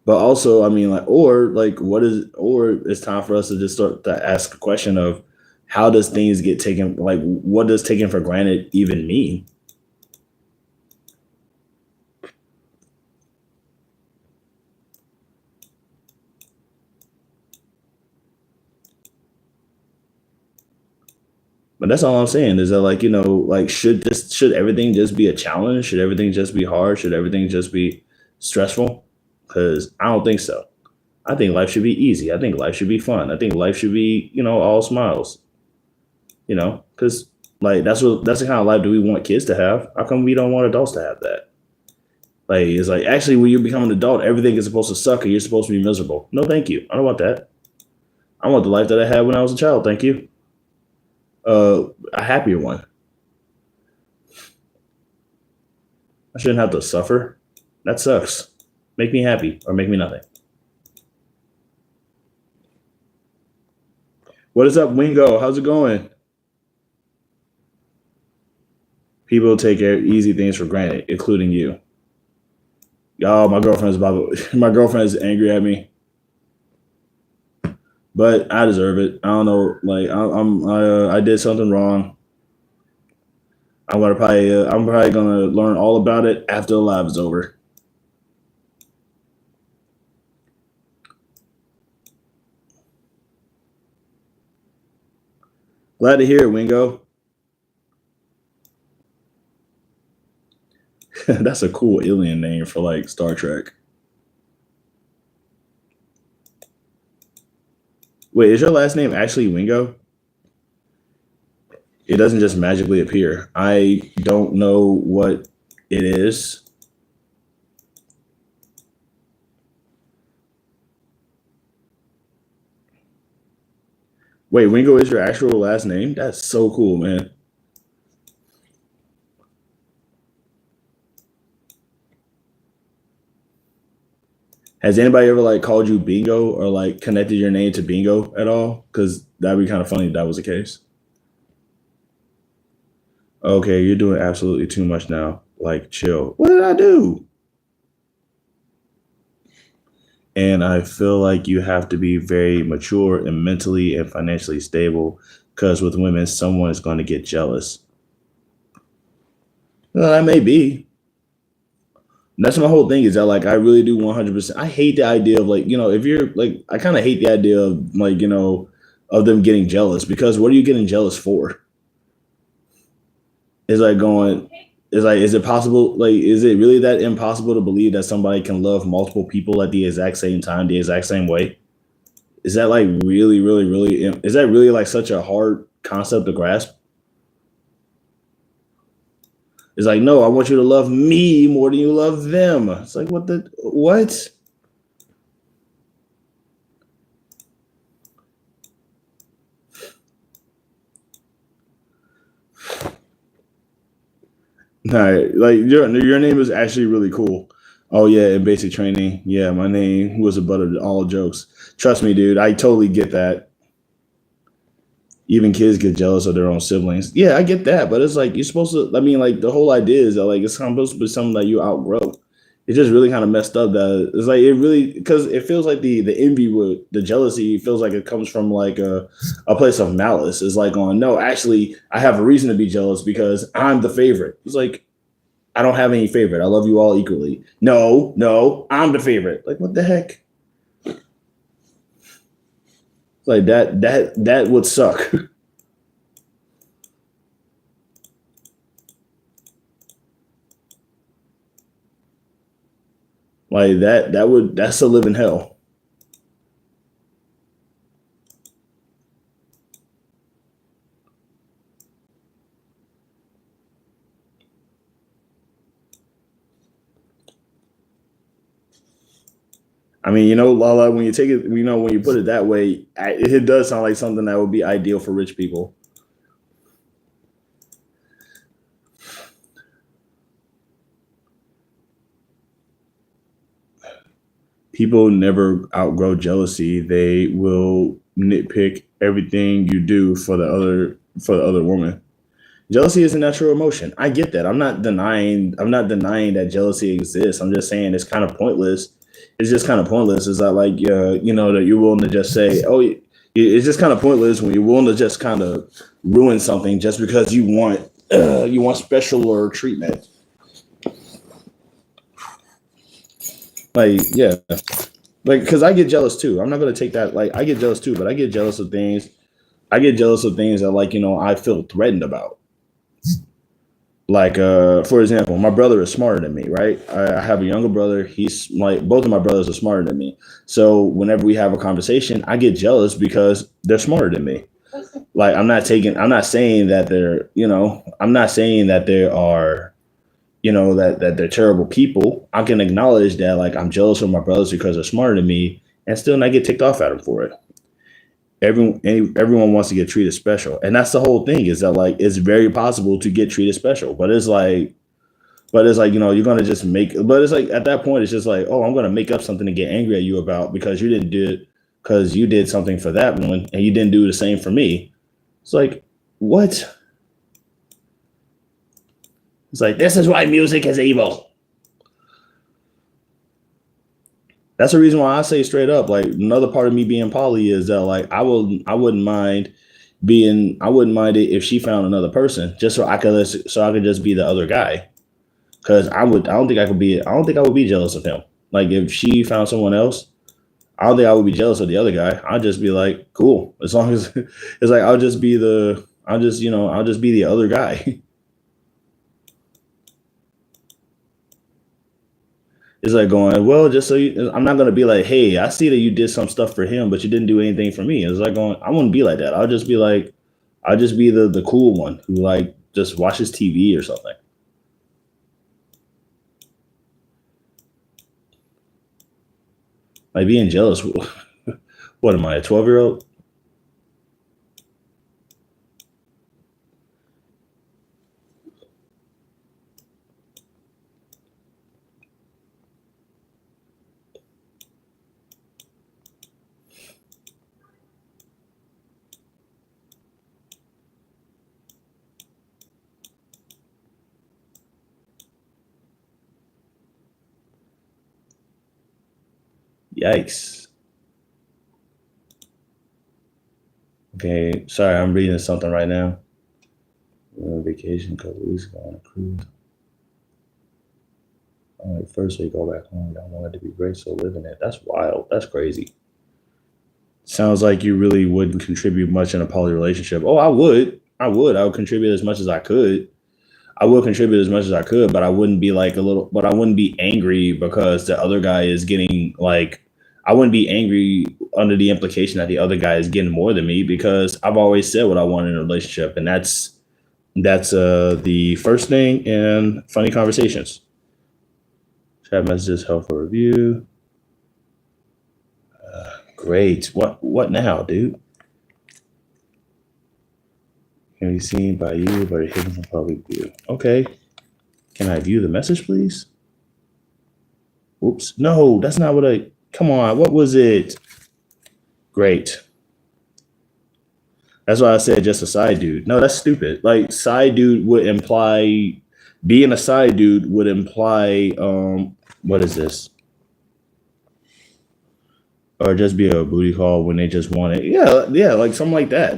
But also, I mean, or it's time for us to just start to ask a question of how does things get taken, like, what does taken for granted even mean? But that's all I'm saying is that, like, should everything just be a challenge? Should everything just be hard? Should everything just be stressful? Because I don't think so. I think life should be easy. I think life should be fun. I think life should be, all smiles. Because like that's the kind of life that we want kids to have. How come we don't want adults to have that? Like it's like actually when you become an adult, everything is supposed to suck and you're supposed to be miserable. No, thank you. I don't want that. I want the life that I had when I was a child. Thank you. A happier one. I shouldn't have to suffer. That sucks. Make me happy or make me nothing. What is up, Wingo? How's it going? People take easy things for granted, including you. Y'all, my girlfriend is angry at me, but I deserve it. I don't know, like I did something wrong. I'm probably gonna learn all about it after the live is over. Glad to hear it, Wingo. That's a cool alien name for like Star Trek. Wait, is your last name actually Wingo? It doesn't just magically appear. I don't know what it is. Wait, Wingo is your actual last name? That's so cool, man. Has anybody ever like called you Bingo or like connected your name to Bingo at all? Because that'd be kind of funny if that was the case. Okay, you're doing absolutely too much now. Like, chill. What did I do? And I feel like you have to be very mature and mentally and financially stable because with women, someone is going to get jealous. Well, that may be. That's my whole thing is that like I really do 100%. I hate the idea of like, if you're like, I kind of hate the idea of like, of them getting jealous because what are you getting jealous for? It's like going, it's like, is it possible? Like, is it really that impossible to believe that somebody can love multiple people at the exact same time, the exact same way? Is that like really, really, really, is that really like such a hard concept to grasp? It's like, no, I want you to love me more than you love them. It's like, what? No, like your name is actually really cool. Oh yeah, in basic training, yeah, my name was a butt of all jokes. Trust me, dude, I totally get that. Even kids get jealous of their own siblings. Yeah, I get that, but it's like you're supposed to. I mean, like the whole idea is that like it's supposed to be something that you outgrow. It's just really kind of messed up that it's like it really because it feels like the envy with the jealousy feels like it comes from like a place of malice. It's like on no, actually, I have a reason to be jealous because I'm the favorite. It's like I don't have any favorite. I love you all equally. No, no, I'm the favorite. Like what the heck? Like that would suck. Like that's a living hell. I mean, Lala, when you take it, when you put it that way, it does sound like something that would be ideal for rich people. People never outgrow jealousy. They will nitpick everything you do for the other woman. Jealousy is a natural emotion. I get that. I'm not denying that jealousy exists. I'm just saying it's kind of pointless. It's just kind of pointless. Is that like that you're willing to just say, oh, it's just kind of pointless when you're willing to just kind of ruin something just because you want special or treatment. Like, yeah, like because I get jealous too. I'm not gonna take that. Like, I get jealous too, but I get jealous of things. I get jealous of things that I feel threatened about. Like, for example, my brother is smarter than me, right? I have a younger brother. He's like, both of my brothers are smarter than me. So whenever we have a conversation, I get jealous because they're smarter than me. Like, I'm not saying that I'm not saying that they are, that they're terrible people. I can acknowledge that, like, I'm jealous of my brothers because they're smarter than me and still not get ticked off at them for it. Everyone wants to get treated special, and that's the whole thing. Is that, like, it's very possible to get treated special, but it's like you're gonna just make. But it's like at that point, it's just like, oh, I'm gonna make up something to get angry at you about because you didn't do it because you did something for that one and you didn't do the same for me. It's like, what? It's like, this is why music is evil. That's the reason why I say straight up, like, another part of me being poly is that, like, I wouldn't mind it if she found another person just so I could just be the other guy. Cause I don't think I would be jealous of him. Like, if she found someone else, I don't think I would be jealous of the other guy. I'd just be like, cool. As long as it's like, I'll just be the other guy. It's like going, well, I'm not going to be like, hey, I see that you did some stuff for him, but you didn't do anything for me. It's like going, I wouldn't be like that. I'll just be the cool one who, like, just watches TV or something. Like, being jealous. What am I, a 12-year-old? Yikes. Okay, sorry, I'm reading something right now. On vacation a couple weeks ago on a cruise. I'm like, first we go back home. I want it to be great, so living it. That's wild. That's crazy. Sounds like you really wouldn't contribute much in a poly relationship. Oh, I would. I would contribute as much as I could. I will contribute as much as I could, but I wouldn't be like but I wouldn't be angry because the other guy is getting, like, I wouldn't be angry under the implication that the other guy is getting more than me, because I've always said what I want in a relationship. And that's the first thing in funny conversations. Chat messages, helpful review. Great. What now, dude? Can be seen by you, but hidden from public view. Okay. Can I view the message, please? Oops. No, that's not what I. Come on. What was it? Great. That's why I said just a side dude. No, that's stupid. Like, side dude would imply being a side dude would imply what is this? Or just be a booty call when they just want it. Yeah, like something like that.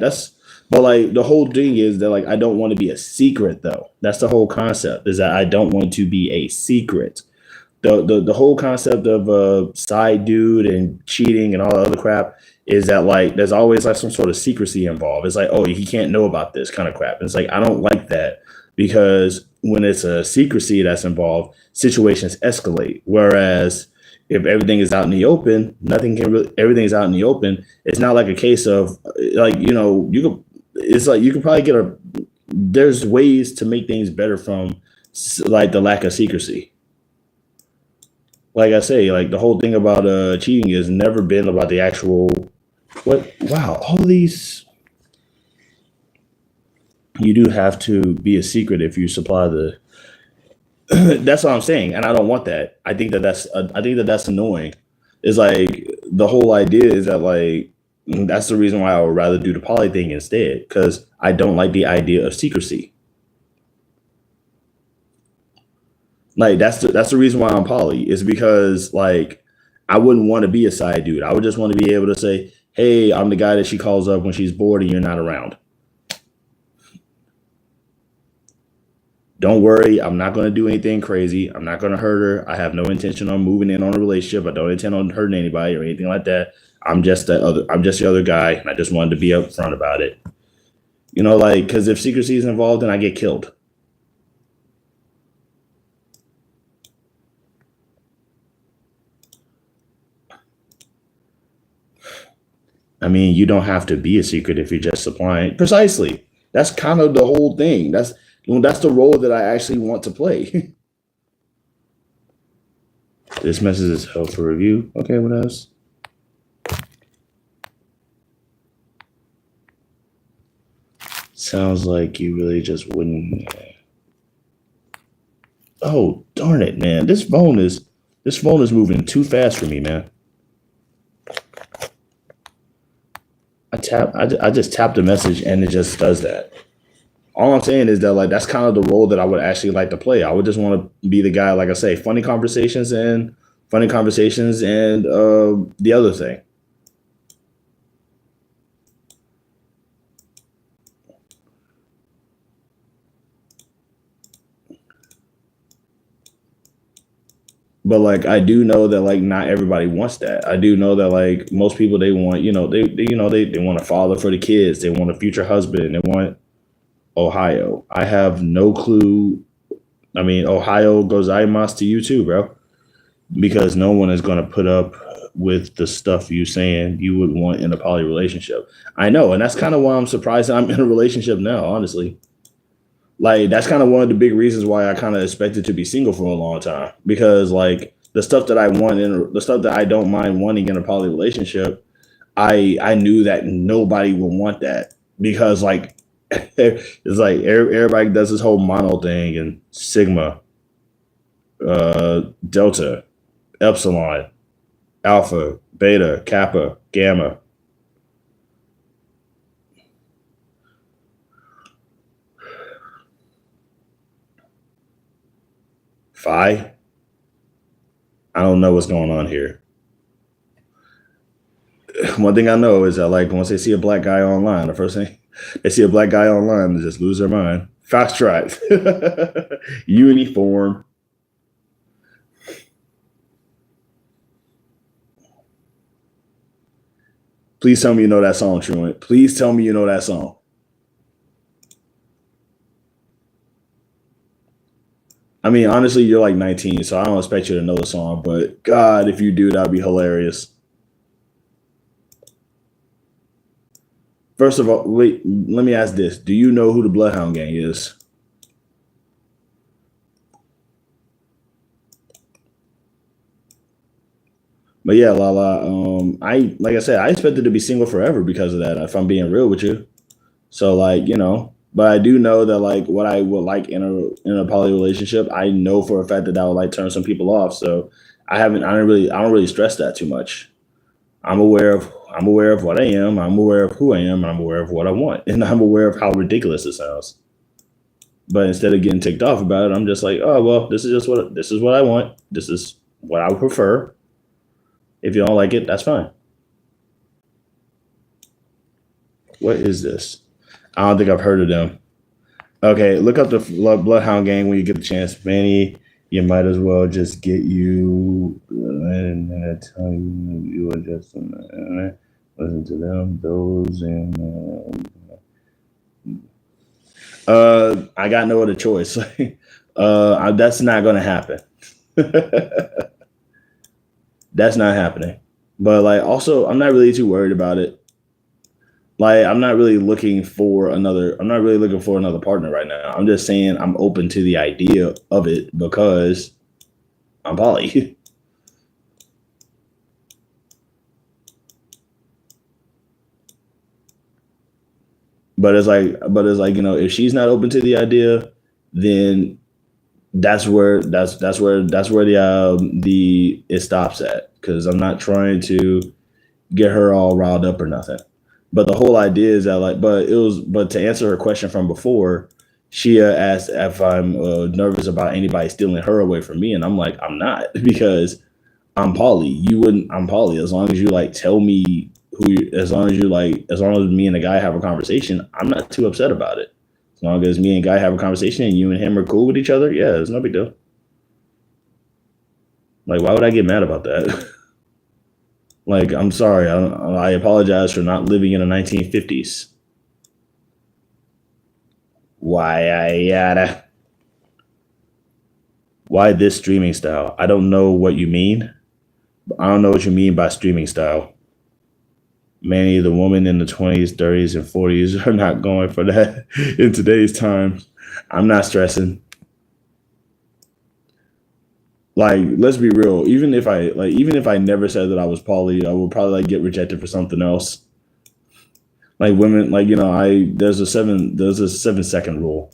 But, like, the whole thing is that, like, I don't want to be a secret, though. That's the whole concept, is that I don't want to be a secret. The whole concept of a side dude and cheating and all the other crap is that, like, there's always, like, some sort of secrecy involved. It's like, oh, he can't know about this kind of crap. And it's like, I don't like that, because when it's a secrecy that's involved, situations escalate. Whereas if everything is out in the open, everything is out in the open. It's not like a case of, like, it's like you could probably there's ways to make things better from, like, the lack of secrecy. Like I say, like, the whole thing about cheating has never been about the actual all these. You do have to be a secret if you supply the. That's what I'm saying, and I don't want that. I think that that's annoying. It's like the whole idea is that like that's the reason why I would rather do the poly thing instead, because I don't like the idea of secrecy. Like that's the reason why I'm poly, is because like I wouldn't want to be a side dude. I would just want to be able to say, hey, I'm the guy that she calls up when she's bored and you're not around. Don't worry, I'm not going to do anything crazy. I'm not going to hurt her. I have no intention on moving in on a relationship. I don't intend on hurting anybody or anything like that. I'm just the other guy, and I just wanted to be upfront about it. You know, like, because if secrecy is involved, then I get killed. I mean, you don't have to be a secret if you're just supplying. Precisely. That's kind of the whole thing. That's the role that I actually want to play. This message is held for review. Okay, what else? Sounds like you really just wouldn't. Oh, darn it, man. This phone is moving too fast for me, man. I just tapped the message and it just does that. All I'm saying is that like that's kind of the role that I would actually like to play. I would just want to be the guy, like I say, funny conversations and the other thing. But like I do know that like not everybody wants that. I do know that like most people they want, they want a father for the kids. They want a future husband. They want Ohio. I have no clue. I mean, Ohio gozaimasu to you too, bro. Because no one is gonna put up with the stuff you saying you would want in a poly relationship. I know, and that's kind of why I'm surprised I'm in a relationship now, honestly. Like that's kind of one of the big reasons why I kind of expected to be single for a long time, because like the stuff that I want in the stuff that I don't mind wanting in a poly relationship, I knew that nobody would want that, because like it's like everybody does this whole mono thing and sigma, delta, epsilon, alpha, beta, kappa, gamma, phi. I don't know what's going on here. One thing I know is that like once they see a black guy online, the first thing they see a black guy online, they just lose their mind. Fast track, uniform. Please tell me you know that song, Truant. Please tell me you know that song. I mean, honestly, you're like 19, so I don't expect you to know the song. But God, if you do, that'd be hilarious. First of all, wait, let me ask this: do you know who the Bloodhound Gang is? But yeah, Lala, I like I said, I expected to be single forever because of that. If I'm being real with you, so like but I do know that like what I would like in a poly relationship, I know for a fact that that would like turn some people off. So I don't really stress that too much. I'm aware of what I am. I'm aware of who I am. I'm aware of what I want, and I'm aware of how ridiculous it sounds. But instead of getting ticked off about it, I'm just like, oh well, this is what I want. This is what I would prefer. If you don't like it, that's fine. What is this? I don't think I've heard of them. Okay, look up the Bloodhound Gang when you get the chance, Manny. You might as well just get you and I tell you you are just on the internet. Listen to them, those, and I got no other choice. That's not gonna happen. That's not happening. But like, also, I'm not really too worried about it. Like, I'm not really looking for another partner right now. I'm just saying I'm open to the idea of it because I'm poly. But it's like if she's not open to the idea, then that's where the it stops at. because I'm not trying to get her all riled up or nothing. But the whole idea is that but to answer her question from before, she asked if I'm nervous about anybody stealing her away from me, and I'm like, I'm not because I'm poly. You wouldn't. I'm poly. As long as you like tell me as long as you like, as long as me and the guy have a conversation, I'm not too upset about it. As long as me and guy have a conversation and you and him are cool with each other, yeah, it's no big deal. Like, why would I get mad about that? Like, I'm sorry. I apologize for not living in the 1950s. Why I yada? Why this streaming style? I don't know what you mean. I don't know what you mean by streaming style. Many of the women in the 20s, 30s, and 40s are not going for that in today's time. I'm not stressing. Like, let's be real. Even if I never said that I was poly, I would probably like get rejected for something else. Like women, like there's a 7 second rule.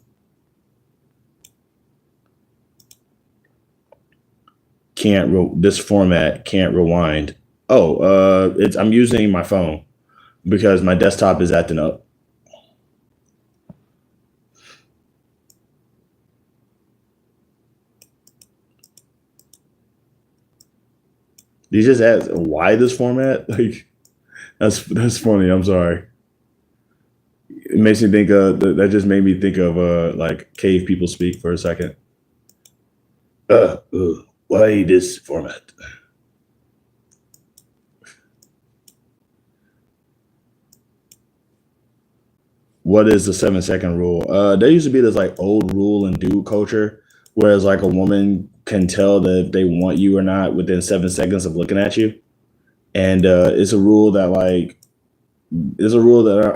This format can't rewind. Oh, I'm using my phone because my desktop is acting up. You just ask why this format? Like that's funny. I'm sorry. It makes me think of that. Just made me think of like cave people speak for a second. Why this format? What is the 7 second rule? There used to be this like old rule in dude culture, whereas like a woman can tell that if they want you or not within 7 seconds of looking at you, and it's a rule that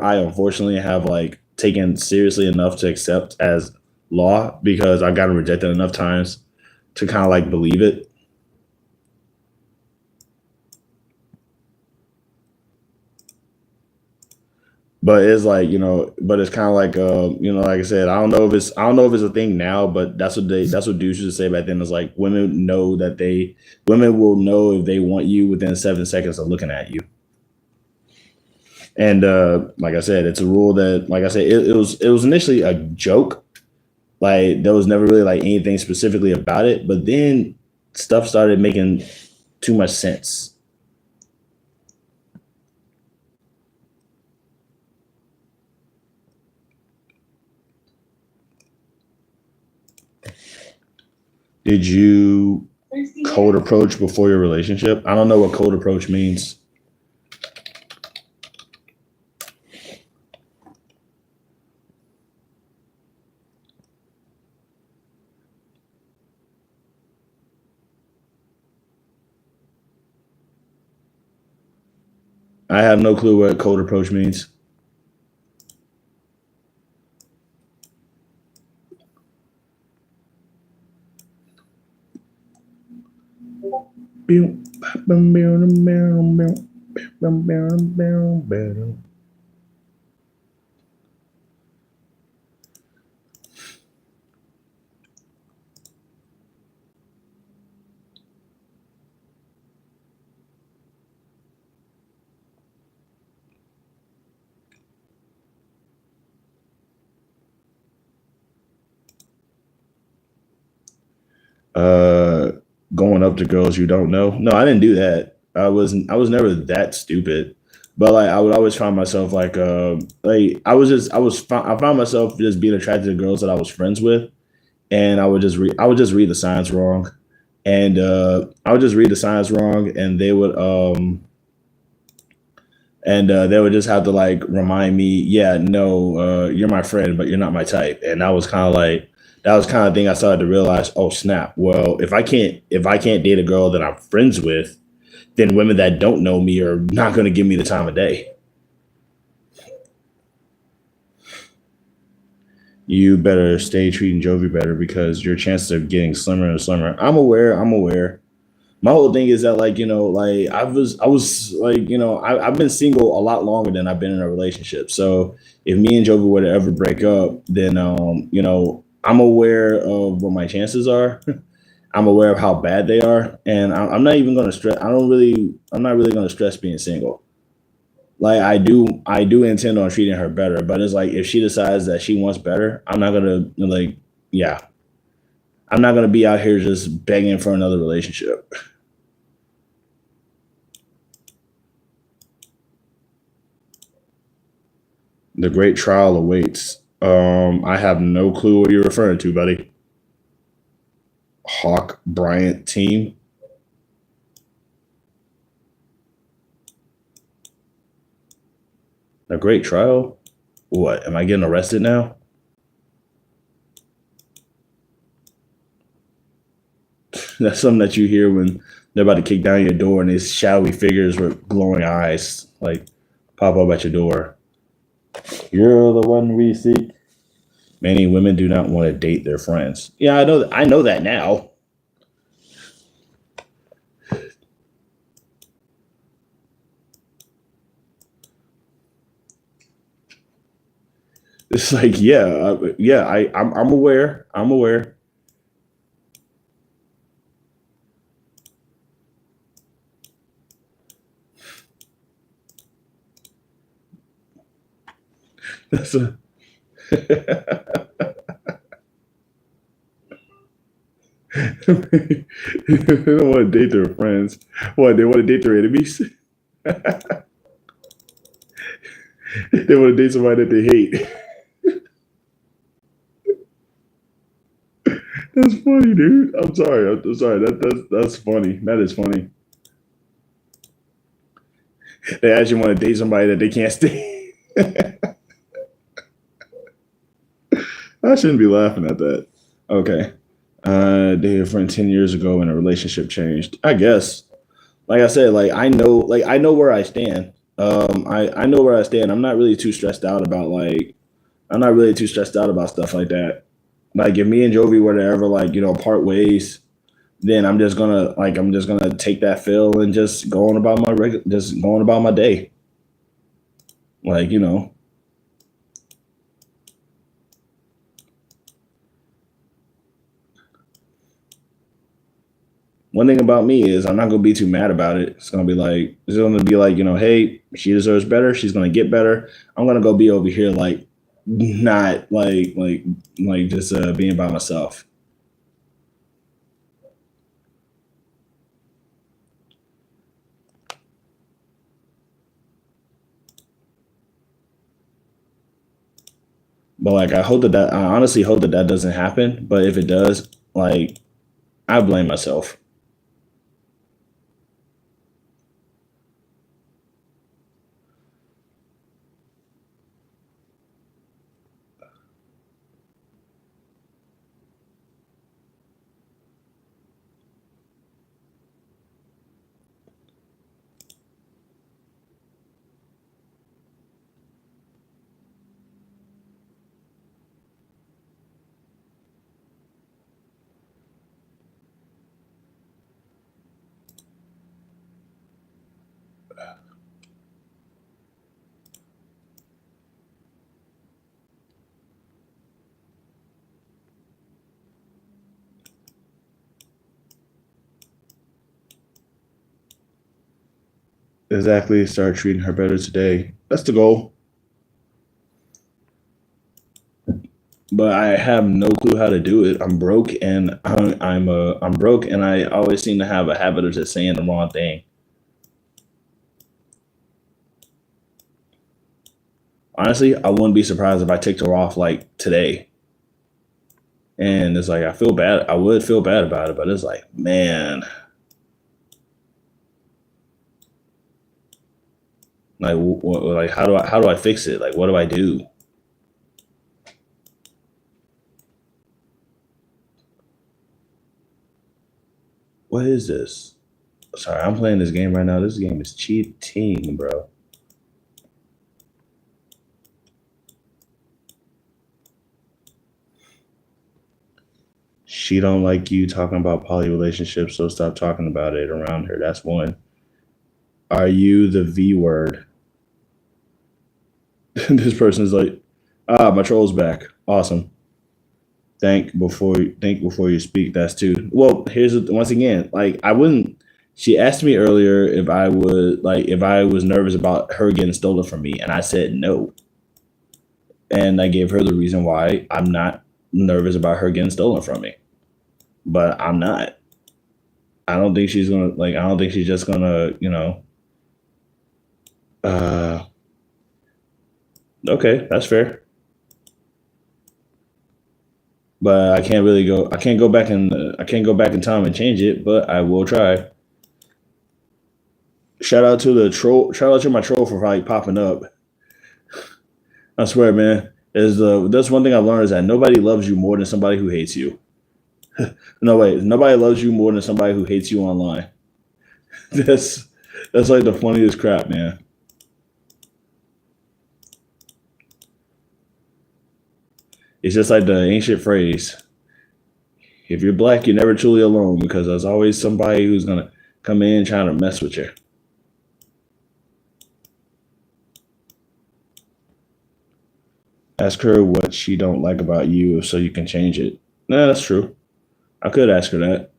I unfortunately have like taken seriously enough to accept as law because I've gotten rejected enough times to kind of like believe it. But it's like but it's kind of like like I said, I don't know if it's a thing now, but that's what dudes used to say back then. Is like women will know if they want you within 7 seconds of looking at you. And like I said, it's a rule that, like I said, it was initially a joke. Like there was never really like anything specifically about it, but then stuff started making too much sense. Did you cold approach before your relationship? I don't know what cold approach means. I have no clue what cold approach means. Uh, Going up to girls you don't know. No, I didn't do that. I was never that stupid. But like I would always find myself like I found myself just being attracted to girls that I was friends with, and I would just read the signs wrong, and I would just read the signs wrong, and they would just have to like remind me, yeah, no, you're my friend, but you're not my type, and that was kind of thing I started to realize. Oh snap! Well, if I can't date a girl that I'm friends with, then women that don't know me are not going to give me the time of day. You better stay treating Jovi better because your chances of getting slimmer and slimmer. I'm aware. I'm aware. My whole thing is that like I was like I've been single a lot longer than I've been in a relationship. So if me and Jovi were to ever break up, then I'm aware of what my chances are. I'm aware of how bad they are, and I'm not even going to stress. I'm not really going to stress being single. Like I do intend on treating her better, but it's like if she decides that she wants better, I'm not gonna like, yeah, I'm not gonna be out here just begging for another relationship. The great trial awaits. I have no clue what you're referring to, buddy. Hawk Bryant team. A great trial. What? Am I getting arrested now? That's something that you hear when they're about to kick down your door and these shadowy figures with glowing eyes like pop up at your door. You're the one we seek. Many women do not want to date their friends. Yeah, I know. I know that now. It's like, yeah, yeah. I'm aware. I'm aware. That's a, they don't want to date their friends. What? They want to date their enemies. They want to date somebody that they hate. That's funny, dude. I'm sorry. I'm sorry. That's funny. That is funny. They actually want to date somebody that they can't stay. I shouldn't be laughing at that. Okay. Dated a friend 10 years ago and a relationship changed. I guess. Like I said, like I know where I stand. I know where I stand. I'm not really too stressed out about like I'm not really too stressed out about stuff like that. Like if me and Jovi were to ever like, part ways, then I'm just gonna take that fill and just just going about my day. Like, one thing about me is I'm not gonna be too mad about it. It's gonna be like, hey, she deserves better. She's gonna get better. I'm gonna go be over here like not like just being by myself. But like I honestly hope that that doesn't happen. But if it does, like I blame myself. Exactly. Start treating her better today. That's the goal. But I have no clue how to do it. I'm broke, and I'm broke, and I always seem to have a habit of just saying the wrong thing. Honestly, I wouldn't be surprised if I ticked her off like today. And it's like I feel bad. I would feel bad about it, but it's like, man, like, like how do I fix it? Like, what do I do? What is this? Sorry, I'm playing this game right now. This game is cheating, bro. She don't like you talking about poly relationships, so stop talking about it around her. That's one. Are you the V word? This person is like, my troll's back. Awesome. think before you speak. That's too. Well, once again, like I wouldn't. She asked me earlier if I was nervous about her getting stolen from me, and I said no. And I gave her the reason why I'm not nervous about her getting stolen from me. But I'm not. I don't think she's gonna like. I don't think she's just gonna. Uh, okay, that's fair. But I can't really go. I can't go back in. I can't go back in time and change it. But I will try. Shout out to the troll. Shout out to my troll for like popping up. I swear, man. That's one thing I learned is that nobody loves you more than somebody who hates you. No wait, nobody loves you more than somebody who hates you online. That's that's like the funniest crap, man. It's just like the ancient phrase: "If you're black, you're never truly alone," because there's always somebody who's gonna come in trying to mess with you. Ask her what she don't like about you, so you can change it. Nah, that's true. I could ask her that.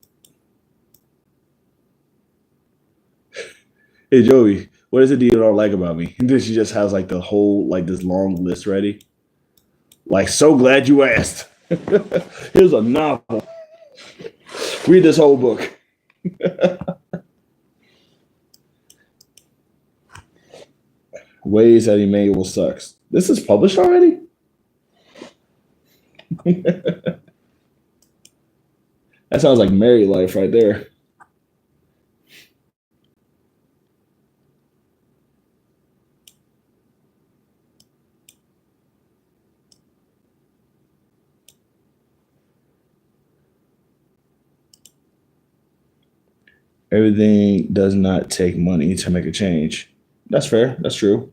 Hey Joey, what is it that you don't like about me? And then she just has like the whole like this long list ready. Like, so glad you asked. Here's a novel. Read this whole book. Ways that he made will sucks. This is published already? That sounds like married life right there. Everything does not take money to make a change. That's fair. That's true.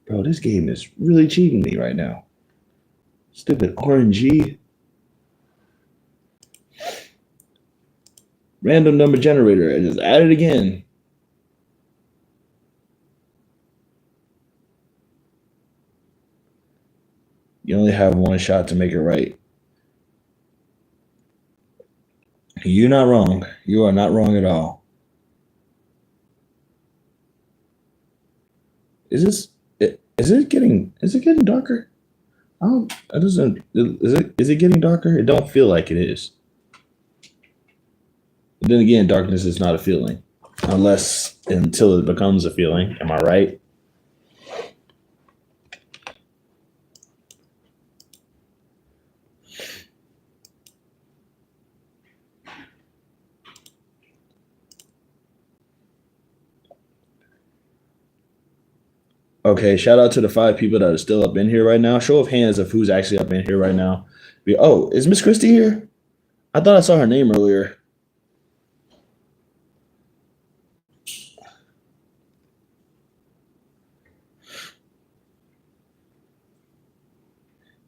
Bro, this game is really cheating me right now. Stupid RNG. Random number generator. I just add it again. You only have one shot to make it right. You're not wrong. You are not wrong at all. Is this? Is it getting darker? I don't. It doesn't. Is it getting darker? It don't feel like it is. But then again, darkness is not a feeling, unless until it becomes a feeling. Am I right? Okay. Shout out to the 5 people that are still up in here right now. Show of hands of who's actually up in here right now. Oh, is Miss Christie here? I thought I saw her name earlier.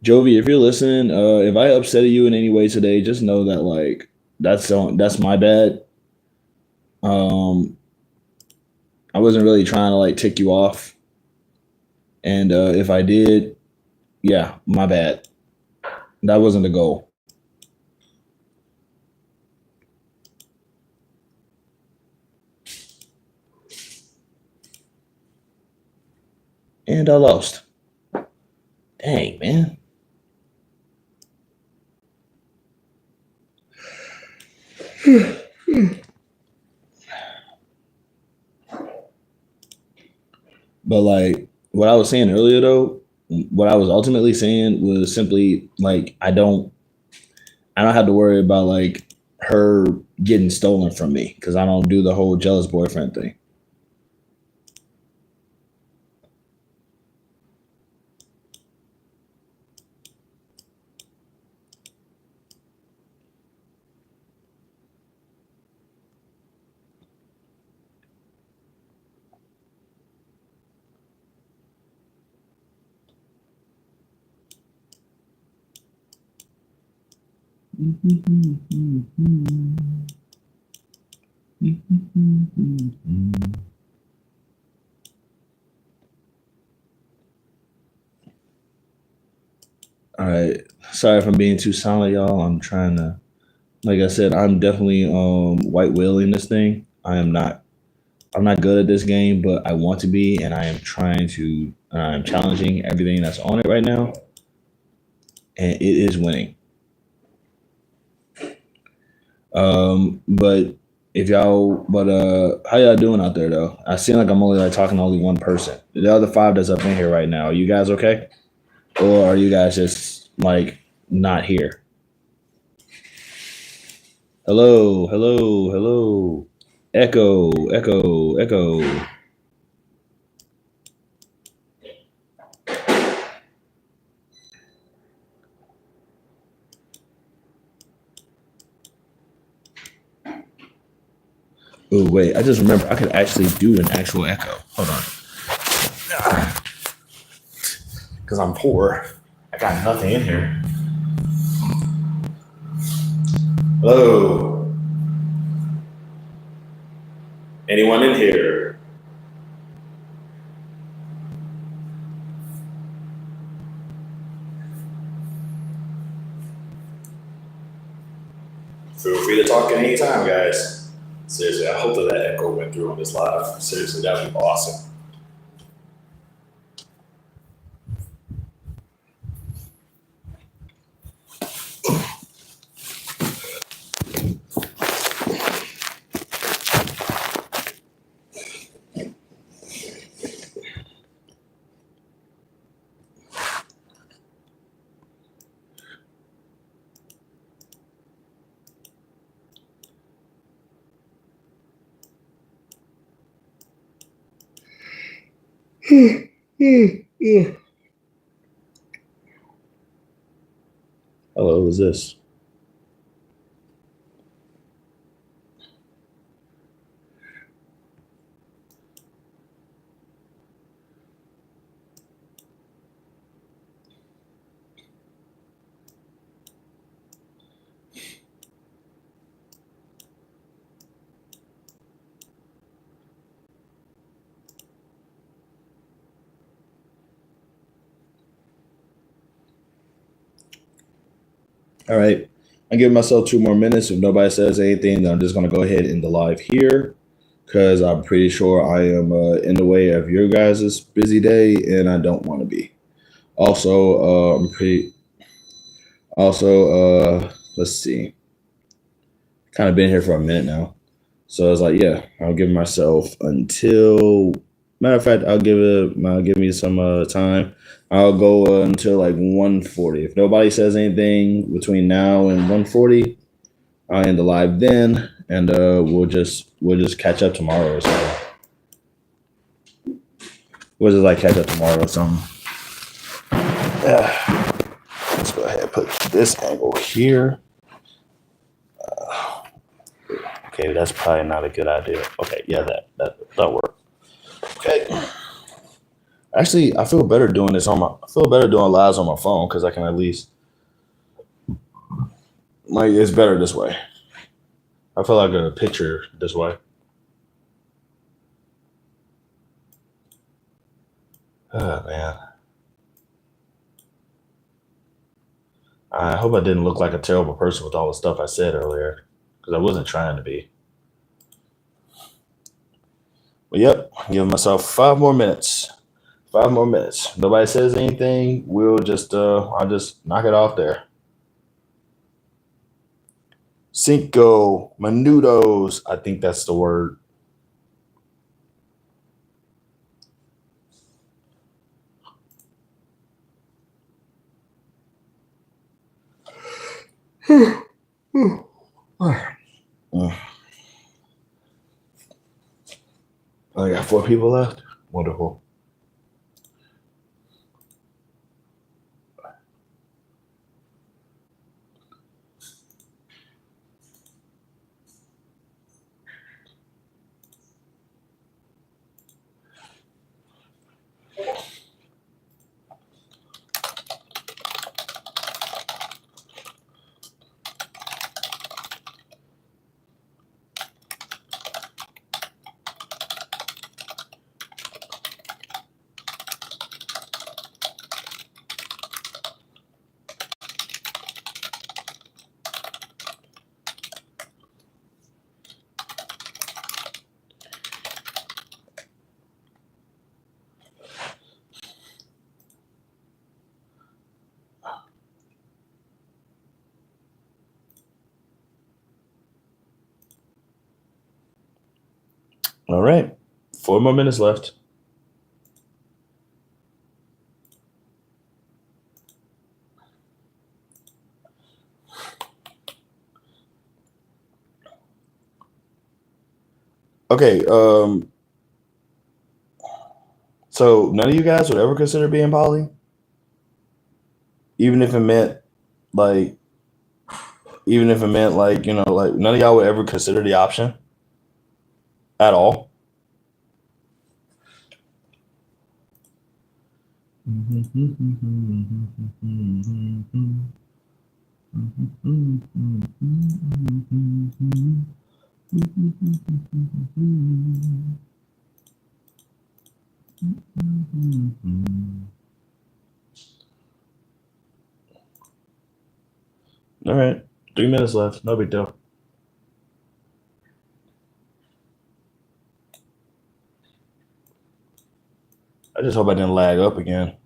Jovi, if you're listening, if I upset you in any way today, just know that like that's my bad. Um, I wasn't really trying to like tick you off, and if I did, yeah, my bad. That wasn't the goal. And I lost. Dang, man. But like what I was saying earlier though, what I was ultimately saying was simply like I don't have to worry about like her getting stolen from me because I don't do the whole jealous boyfriend thing. All right. Sorry if I'm being too silent, y'all. I'm trying to, like I said, I'm definitely white whaling this thing. I'm not good at this game, but I want to be, and I am trying to. I'm challenging everything that's on it right now, and it is winning. But if y'all, but how y'all doing out there though? I seem like I'm only like talking to only one person. The other five that's up in here right now, are you guys okay, or are you guys just like not here? Hello, hello, hello. Echo, echo, echo. Oh wait, I just remember I could actually do an actual echo. Hold on, because I'm poor. I got nothing in here. Hello, anyone in here? Feel free to talk at any time, guys. Seriously, I hope that echo went through on this live. Seriously, that would be awesome. Hello, who's this? All right. I'm giving myself 2 more minutes. If nobody says anything, then I'm just going to go ahead and end the live here because I'm pretty sure I am in the way of your guys' busy day and I don't want to be. Also, let's see. Kind of been here for a minute now. So I was like, yeah, I'll give myself until. Matter of fact, I'll give me some time. I'll go until like 1:40. If nobody says anything between now and 1:40, I'll end the live then, and we'll just catch up tomorrow or something. We'll just like catch up tomorrow or something. Let's go ahead and put this angle here. Okay, that's probably not a good idea. Okay, yeah, that'll work. Okay. Actually, I feel better doing this on my. I feel better doing lives on my phone because I can at least like it's better this way. I feel like a picture this way. Oh man, I hope I didn't look like a terrible person with all the stuff I said earlier because I wasn't trying to be. But yep, give myself 5 more minutes. 5 more minutes. Nobody says anything. We'll just I'll just knock it off there. Cinco minutos. I think that's the word. I got 4 people left. Wonderful. All right. 4 more minutes left. Okay. So none of you guys would ever consider being poly, even if it meant like, like none of y'all would ever consider the option at all. All right. 3 minutes left. No big deal. I just hope I didn't lag up again.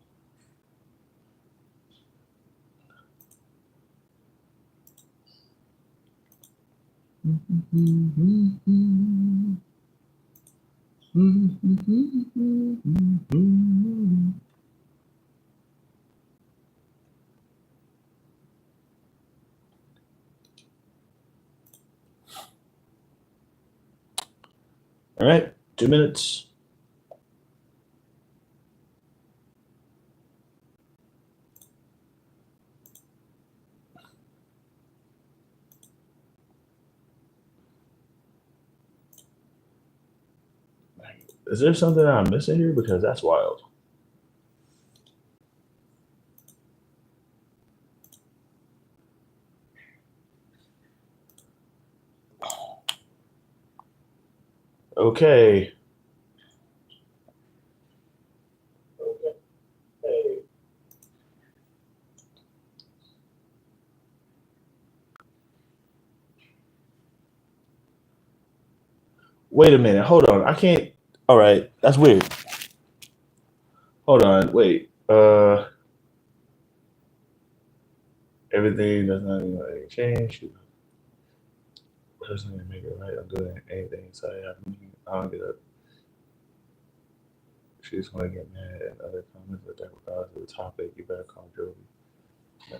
All right. 2 minutes. Is there something that I'm missing here? Because that's wild. Okay. Wait a minute. Hold on. I can't. All right. That's weird. Hold on. Wait. Everything does not mean like change. Personally, make it right. I'm doing anything. So I don't get up. She's going to get mad at other comments that regardless of the topic. You better call Joey. No.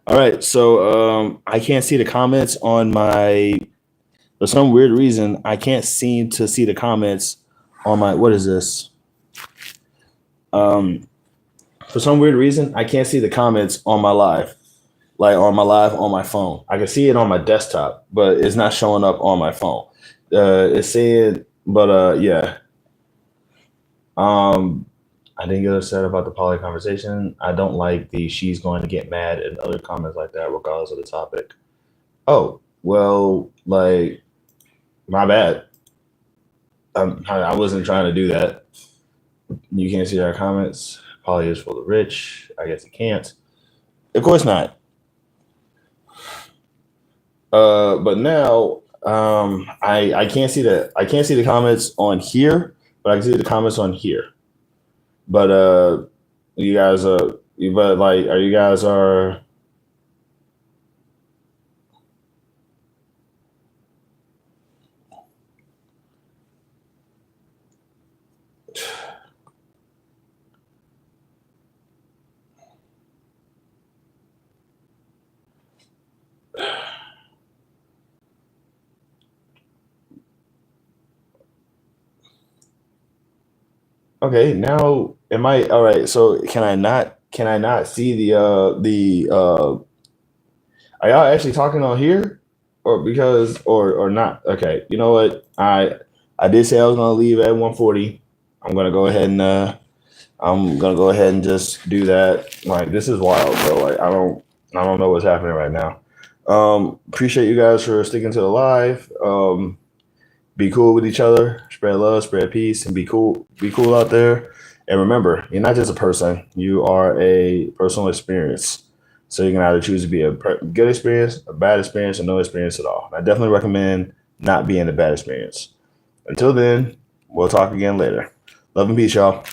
All right, so I can't see the comments on my. For some weird reason, I can't seem to see the comments on my. What is this? For some weird reason, I can't see the comments on my live, like on my live on my phone. I can see it on my desktop, but it's not showing up on my phone. It's saying, but yeah. I didn't get upset about the poly conversation. I don't like the she's going to get mad and other comments like that, regardless of the topic. Oh, well, like, my bad. I wasn't trying to do that. You can't see our comments. Poly is for the rich. I guess it can't. Of course not. But now I can't see the comments on here, but I can see the comments on here. But you guys but like are you guys are okay, now am I all right, so can I not see the are y'all actually talking on here or because or not? Okay, you know what? I did say I was gonna leave at 1:40. I'm gonna go ahead and just do that. Like this is wild, bro. Like I don't know what's happening right now. Appreciate you guys for sticking to the live. Be cool with each other, spread love, spread peace, and be cool. Be cool out there. And remember, you're not just a person; you are a personal experience. So you can either choose to be a good experience, a bad experience, or no experience at all. I definitely recommend not being a bad experience. Until then, we'll talk again later. Love and peace, y'all.